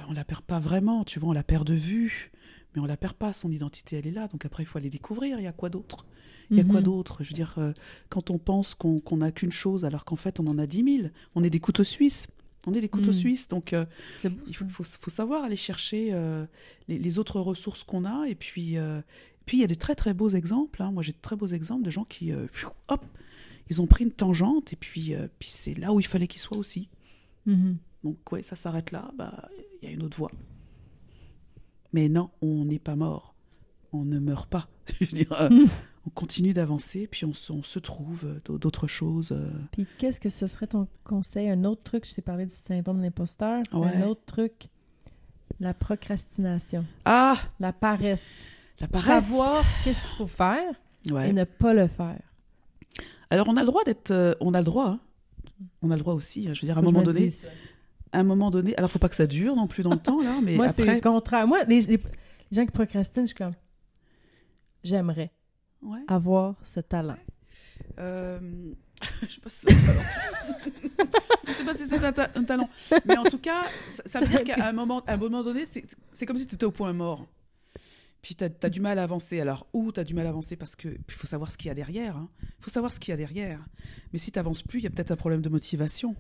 on la perd pas vraiment, tu vois, on la perd de vue. Mais on la perd pas, son identité, elle est là. Donc après, il faut aller découvrir, il y a quoi d'autre? Il y a quoi d'autre? Je veux dire, quand on pense qu'on n'a qu'une chose, alors qu'en fait, on en a 10 000. On est des couteaux suisses. On est des couteaux suisses. Donc, il faut savoir aller chercher les autres ressources qu'on a. Et puis Puis il y a de très très beaux exemples. Moi, j'ai de très beaux exemples de gens qui, hop, ils ont pris une tangente et puis c'est là où il fallait qu'ils soient aussi. Donc ça s'arrête là. Il y a une autre voie. Mais non, on n'est pas mort. On ne meurt pas. Je veux dire, on continue d'avancer, puis on se trouve d'autres choses. Puis qu'est-ce que ce serait ton conseil? Un autre truc, je t'ai parlé du syndrome de l'imposteur. Ouais. Un autre truc, la procrastination. Ah! La paresse. La paresse. Savoir qu'est-ce qu'il faut faire Ouais. et ne pas le faire. Alors, on a le droit d'être... on a le droit, hein. On a le droit aussi, hein. Je veux dire, à un moment donné... Alors, faut pas que ça dure non plus dans le temps, là, mais moi, après... c'est le contraire. Moi, les gens qui procrastinent, je suis comme... J'aimerais avoir ce talent. Je sais pas si c'est un talent. Je sais pas si c'est un talent. Mais en tout cas, ça veut dire qu'à un moment donné, c'est comme si tu étais au point mort. Puis tu as du mal à avancer. Alors, où tu as du mal à avancer? Parce qu'il faut savoir ce qu'il y a derrière. Il faut savoir ce qu'il y a derrière. Mais si tu n'avances plus, il y a peut-être un problème de motivation.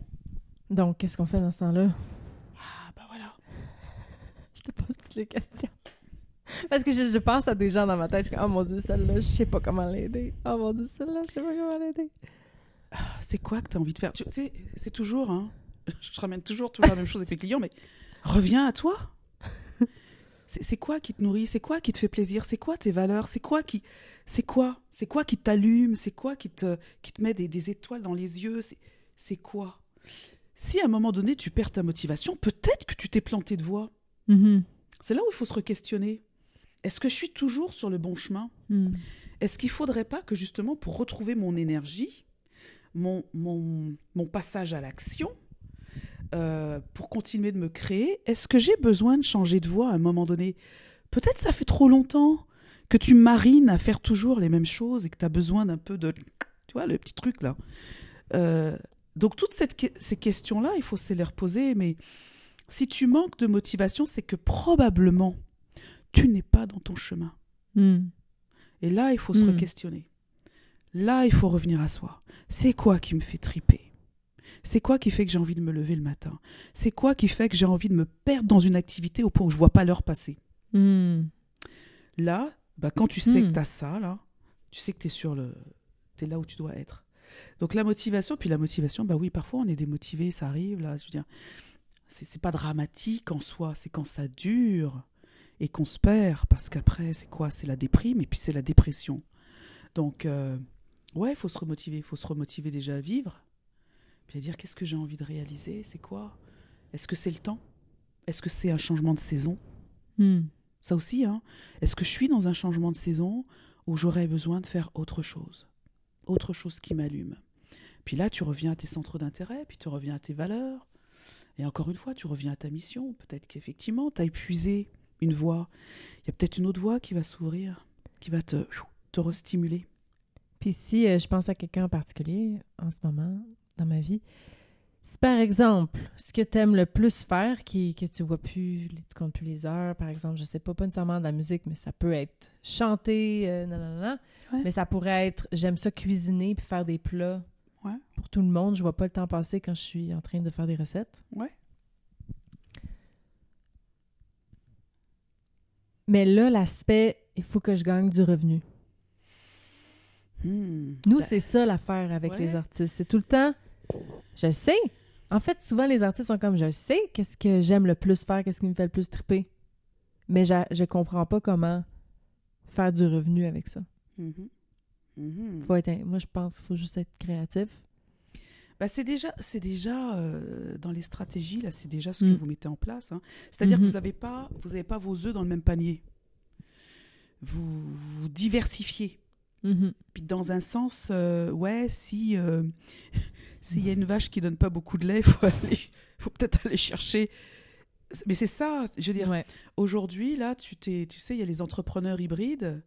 Donc, qu'est-ce qu'on fait dans ce temps-là? Ah, voilà. Je te pose toutes les questions. Parce que je pense à des gens dans ma tête. Je suis comme, oh mon Dieu, celle-là, je sais pas comment l'aider. Oh mon Dieu, celle-là, je sais pas comment l'aider. C'est quoi que tu as envie de faire? Tu sais, c'est toujours... je ramène toujours la même chose avec mes clients, mais reviens à toi. C'est quoi qui te nourrit? C'est quoi qui te fait plaisir? C'est quoi tes valeurs? C'est quoi qui t'allume? C'est quoi qui te met des étoiles dans les yeux? C'est quoi? Si à un moment donné, tu perds ta motivation, peut-être que tu t'es planté de voie. C'est là où il faut se re-questionner. Est-ce que je suis toujours sur le bon chemin? Est-ce qu'il ne faudrait pas que justement, pour retrouver mon énergie, mon passage à l'action, pour continuer de me créer, est-ce que j'ai besoin de changer de voie à un moment donné? Peut-être ça fait trop longtemps que tu marines à faire toujours les mêmes choses et que tu as besoin d'un peu de... Tu vois, le petit truc là. Donc toutes ces questions-là, il faut se les reposer. Mais si tu manques de motivation, c'est que probablement, tu n'es pas dans ton chemin. Et là, il faut se re-questionner. Là, il faut revenir à soi. C'est quoi qui me fait triper? C'est quoi qui fait que j'ai envie de me lever le matin? C'est quoi qui fait que j'ai envie de me perdre dans une activité au point où je ne vois pas l'heure passer? Là, quand tu sais que tu as ça, là, tu sais que tu es là où tu dois être. Donc la motivation, oui, parfois on est démotivé, ça arrive, là, je veux dire, c'est pas dramatique en soi, c'est quand ça dure et qu'on se perd, parce qu'après, c'est quoi? C'est la déprime et puis c'est la dépression. Donc, il faut se remotiver déjà à vivre. Puis à dire, qu'est-ce que j'ai envie de réaliser? C'est quoi? Est-ce que c'est le temps? Est-ce que c'est un changement de saison? Ça aussi, hein. Est-ce que je suis dans un changement de saison où j'aurais besoin de faire autre chose qui m'allume? Puis là, tu reviens à tes centres d'intérêt, puis tu reviens à tes valeurs. Et encore une fois, tu reviens à ta mission. Peut-être qu'effectivement, tu as épuisé une voie. Il y a peut-être une autre voie qui va s'ouvrir, qui va te restimuler. Puis si je pense à quelqu'un en particulier en ce moment dans ma vie, si par exemple, ce que tu aimes le plus faire, que tu vois plus, tu comptes plus les heures, par exemple, je sais pas nécessairement de la musique, mais ça peut être chanter, mais ça pourrait être, j'aime ça cuisiner puis faire des plats pour tout le monde. Je vois pas le temps passer quand je suis en train de faire des recettes. Mais là, l'aspect, il faut que je gagne du revenu. Nous, c'est ça l'affaire avec les artistes. C'est tout le temps, je sais. En fait, souvent, les artistes sont comme, je sais qu'est-ce que j'aime le plus faire, qu'est-ce qui me fait le plus triper. Mais je comprends pas comment faire du revenu avec ça. Moi, je pense qu'il faut juste être créatif. C'est déjà dans les stratégies, là, c'est déjà ce que vous mettez en place. Hein. C'est-à-dire que vous n'avez pas vos œufs dans le même panier. Vous diversifiez. Puis dans un sens, s'il y a une vache qui donne pas beaucoup de lait, faut peut-être aller chercher. Mais c'est ça, je veux dire. Aujourd'hui, là, tu sais, il y a les entrepreneurs hybrides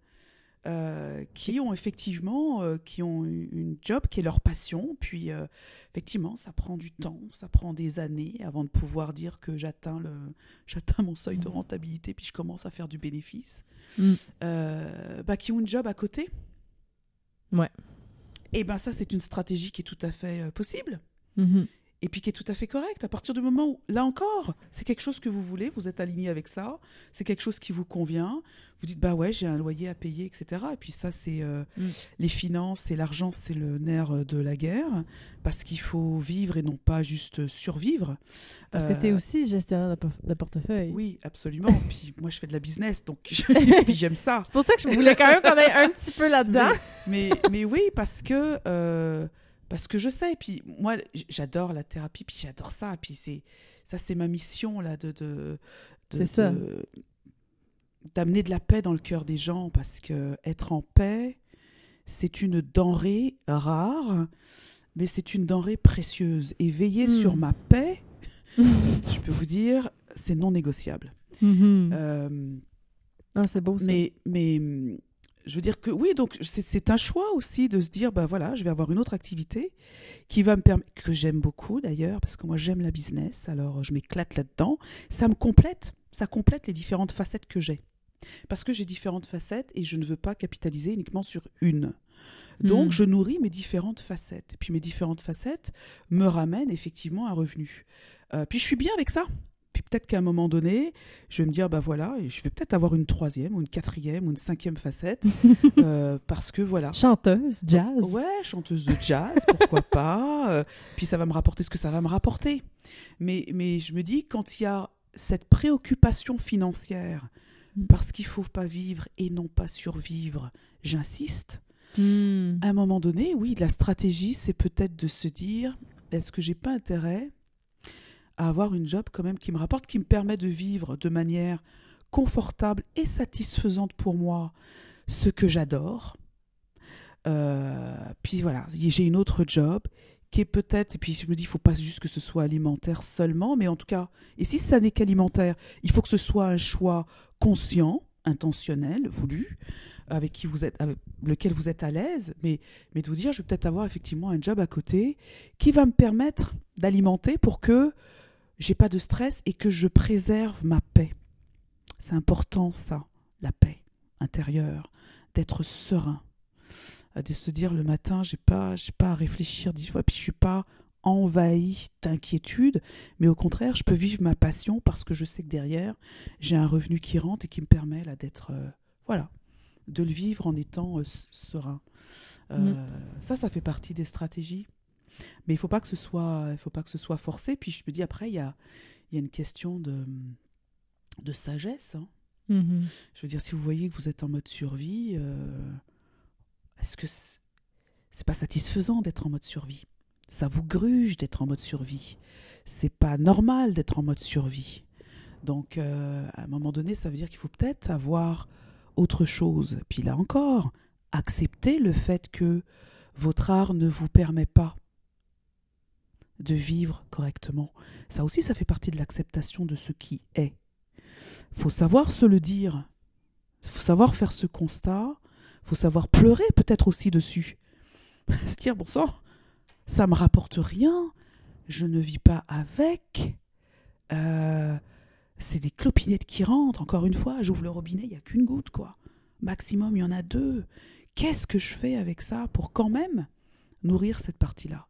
qui ont effectivement une job qui est leur passion. Puis effectivement, ça prend du temps, ça prend des années avant de pouvoir dire que j'atteins mon seuil de rentabilité, puis je commence à faire du bénéfice. Qui ont une job à côté. Et ça, c'est une stratégie qui est tout à fait possible. et puis qui est tout à fait correct. À partir du moment où, là encore, c'est quelque chose que vous voulez, vous êtes aligné avec ça, c'est quelque chose qui vous convient, vous dites, bah ouais, j'ai un loyer à payer, etc. Et puis ça, c'est les finances et l'argent, c'est le nerf de la guerre, parce qu'il faut vivre et non pas juste survivre. Parce que tu es aussi gestionnaire de portefeuille. Oui, absolument. Puis moi, je fais de la business, donc puis j'aime ça. C'est pour ça que je voulais quand même qu'on aille un petit peu là-dedans. Mais oui, parce que je sais. Puis moi, j'adore la thérapie, puis j'adore ça. Puis c'est ma mission là d'amener de la paix dans le cœur des gens, parce que être en paix, c'est une denrée rare, mais c'est une denrée précieuse. Et veiller sur ma paix, je peux vous dire, c'est non négociable. C'est beau ça. Mais je veux dire que oui, donc c'est un choix aussi de se dire, ben voilà, je vais avoir une autre activité qui va me permettre, que j'aime beaucoup d'ailleurs, parce que moi j'aime la business, alors je m'éclate là-dedans. Ça complète les différentes facettes que j'ai. Parce que j'ai différentes facettes et je ne veux pas capitaliser uniquement sur une. Donc je nourris mes différentes facettes. Et puis mes différentes facettes me ramènent effectivement un revenu. Puis je suis bien avec ça. Puis peut-être qu'à un moment donné, je vais me dire, bah voilà, je vais peut-être avoir une 3e ou une 4e ou une 5e facette, parce que voilà. Chanteuse, jazz. Ouais, chanteuse de jazz, pourquoi pas. Puis ça va me rapporter ce que ça va me rapporter. Mais je me dis, quand il y a cette préoccupation financière, parce qu'il ne faut pas vivre et non pas survivre, j'insiste. À un moment donné, oui, la stratégie, c'est peut-être de se dire, est-ce que j'ai pas intérêt à avoir une job quand même qui me rapporte, qui me permet de vivre de manière confortable et satisfaisante pour moi ce que j'adore. Puis voilà, j'ai une autre job qui est peut-être, et puis je me dis, il ne faut pas juste que ce soit alimentaire seulement, mais en tout cas, et si ça n'est qu'alimentaire, il faut que ce soit un choix conscient, intentionnel, voulu, avec lequel vous êtes à l'aise, mais de vous dire, je vais peut-être avoir effectivement un job à côté qui va me permettre d'alimenter pour que j'ai pas de stress et que je préserve ma paix. C'est important ça, la paix intérieure, d'être serein, de se dire le matin, j'ai pas à réfléchir 10 fois, puis je suis pas envahi d'inquiétude, mais au contraire, je peux vivre ma passion parce que je sais que derrière, j'ai un revenu qui rentre et qui me permet là d'être, de le vivre en étant serein. Ça fait partie des stratégies. Mais il faut pas que ce soit forcé. Puis je me dis, après, il y a une question de sagesse. Hein. Je veux dire, si vous voyez que vous êtes en mode survie, est-ce que c'est pas satisfaisant d'être en mode survie? Ça vous gruge d'être en mode survie. C'est pas normal d'être en mode survie. Donc, à un moment donné, ça veut dire qu'il faut peut-être avoir autre chose. Puis là encore, accepter le fait que votre art ne vous permet pas de vivre correctement. Ça aussi, ça fait partie de l'acceptation de ce qui est. Il faut savoir se le dire. Il faut savoir faire ce constat. Il faut savoir pleurer peut-être aussi dessus. Se dire, bon sang, ça ne me rapporte rien. Je ne vis pas avec. C'est des clopinettes qui rentrent. Encore une fois, j'ouvre le robinet, il n'y a qu'une goutte, quoi. Maximum, il y en a 2. Qu'est-ce que je fais avec ça pour quand même nourrir cette partie-là?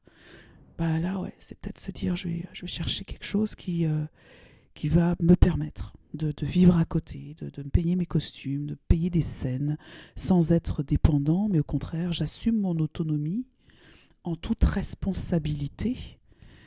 Bah là, ouais, c'est peut-être se dire, je vais chercher quelque chose qui va me permettre de vivre à côté, de me payer mes costumes, de payer des scènes, sans être dépendant, mais au contraire, j'assume mon autonomie en toute responsabilité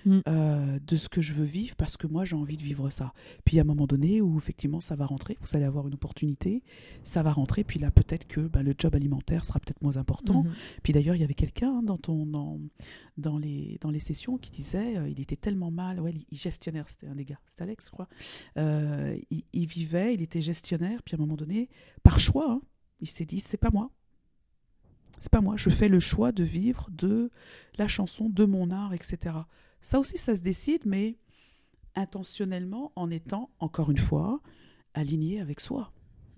de ce que je veux vivre, parce que moi, j'ai envie de vivre ça. Puis, à un moment donné où, effectivement, ça va rentrer, vous allez avoir une opportunité, ça va rentrer, puis là, peut-être que le job alimentaire sera peut-être moins important. Puis d'ailleurs, il y avait quelqu'un dans les sessions qui disait, il était tellement mal, ouais, il gestionnaire, c'était un des gars, c'était Alex, je crois, il vivait, il était gestionnaire, puis à un moment donné, par choix, hein, il s'est dit, c'est pas moi, je fais le choix de vivre de la chanson, de mon art, etc. Ça aussi, ça se décide, mais intentionnellement, en étant, encore une fois, aligné avec soi.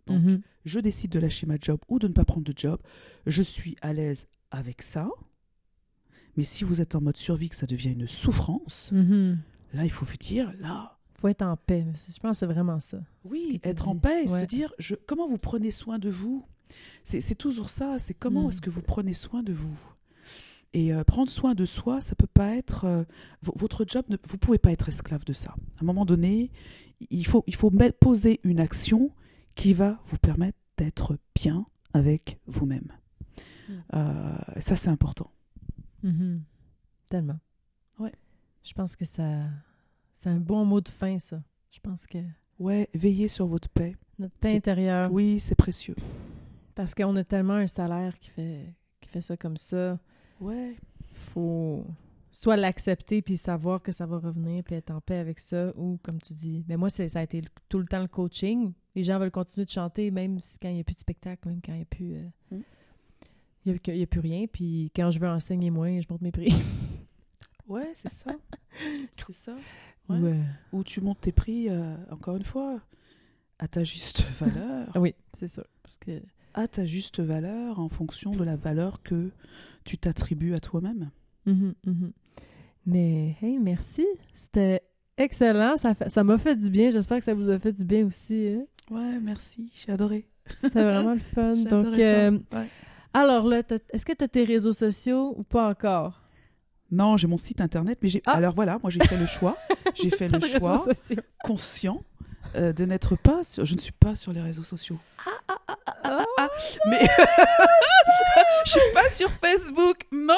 Donc, je décide de lâcher ma job ou de ne pas prendre de job. Je suis à l'aise avec ça. Mais si vous êtes en mode survie, que ça devient une souffrance, là, il faut vous dire, là... Il faut être en paix. Je pense que c'est vraiment ça. Oui, être en paix et se dire, comment vous prenez soin de vous? C'est toujours ça, c'est comment est-ce que vous prenez soin de vous? Et prendre soin de soi, ça peut pas être... votre job, vous pouvez pas être esclave de ça. À un moment donné, il faut poser une action qui va vous permettre d'être bien avec vous-même. Ça, c'est important. Tellement. Ouais. Je pense que c'est un bon mot de fin, ça. Je pense que... Ouais, veillez sur votre paix. Notre paix intérieure. Oui, c'est précieux. Parce qu'on a tellement un salaire qui fait ça comme ça. Ouais. Faut soit l'accepter puis savoir que ça va revenir puis être en paix avec ça, ou comme tu dis, mais moi ça a été tout le temps le coaching. Les gens veulent continuer de chanter même quand il n'y a plus de spectacle, même quand il n'y a plus il y a plus rien, puis quand je veux enseigner moins, je monte mes prix. Ouais, c'est ça. C'est ça. Ouais. Ouais. Ou tu montes tes prix, encore une fois, à ta juste valeur. Oui, c'est ça. Parce que... à ta juste valeur en fonction de la valeur que tu t'attribues à toi-même. Mais, hey, merci. C'était excellent. Ça m'a fait du bien. J'espère que ça vous a fait du bien aussi. Hein? Ouais, merci. J'ai adoré. C'était vraiment le fun. J'ai Donc, adoré ça. Ouais. Alors là, est-ce que tu as tes réseaux sociaux ou pas encore? Non, j'ai mon site internet, mais alors voilà, moi j'ai fait le choix. J'ai fait le choix conscient de n'être pas sur... Je ne suis pas sur les réseaux sociaux. Mais je suis pas sur Facebook. Non.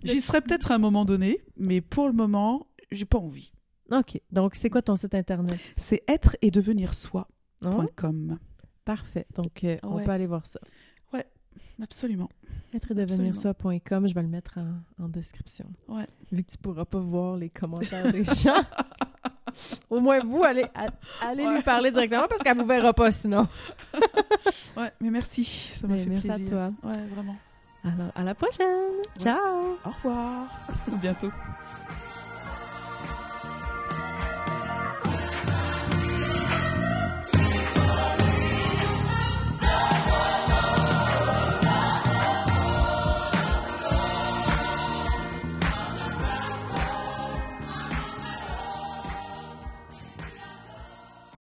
J'y serai peut-être à un moment donné, mais pour le moment, j'ai pas envie. OK. Donc, c'est quoi ton site internet? C'est être et devenir soi.com. Parfait. Donc, on peut aller voir ça. Ouais, absolument. Être et devenir soi.com, je vais le mettre en description. Ouais. Vu que tu pourras pas voir les commentaires des gens. Au moins, vous, allez lui parler directement parce qu'elle vous verra pas sinon. Ouais, mais merci. Ça m'a fait merci plaisir. Merci à toi. Ouais, vraiment. Alors, à la prochaine. Ouais. Ciao. Au revoir. À bientôt.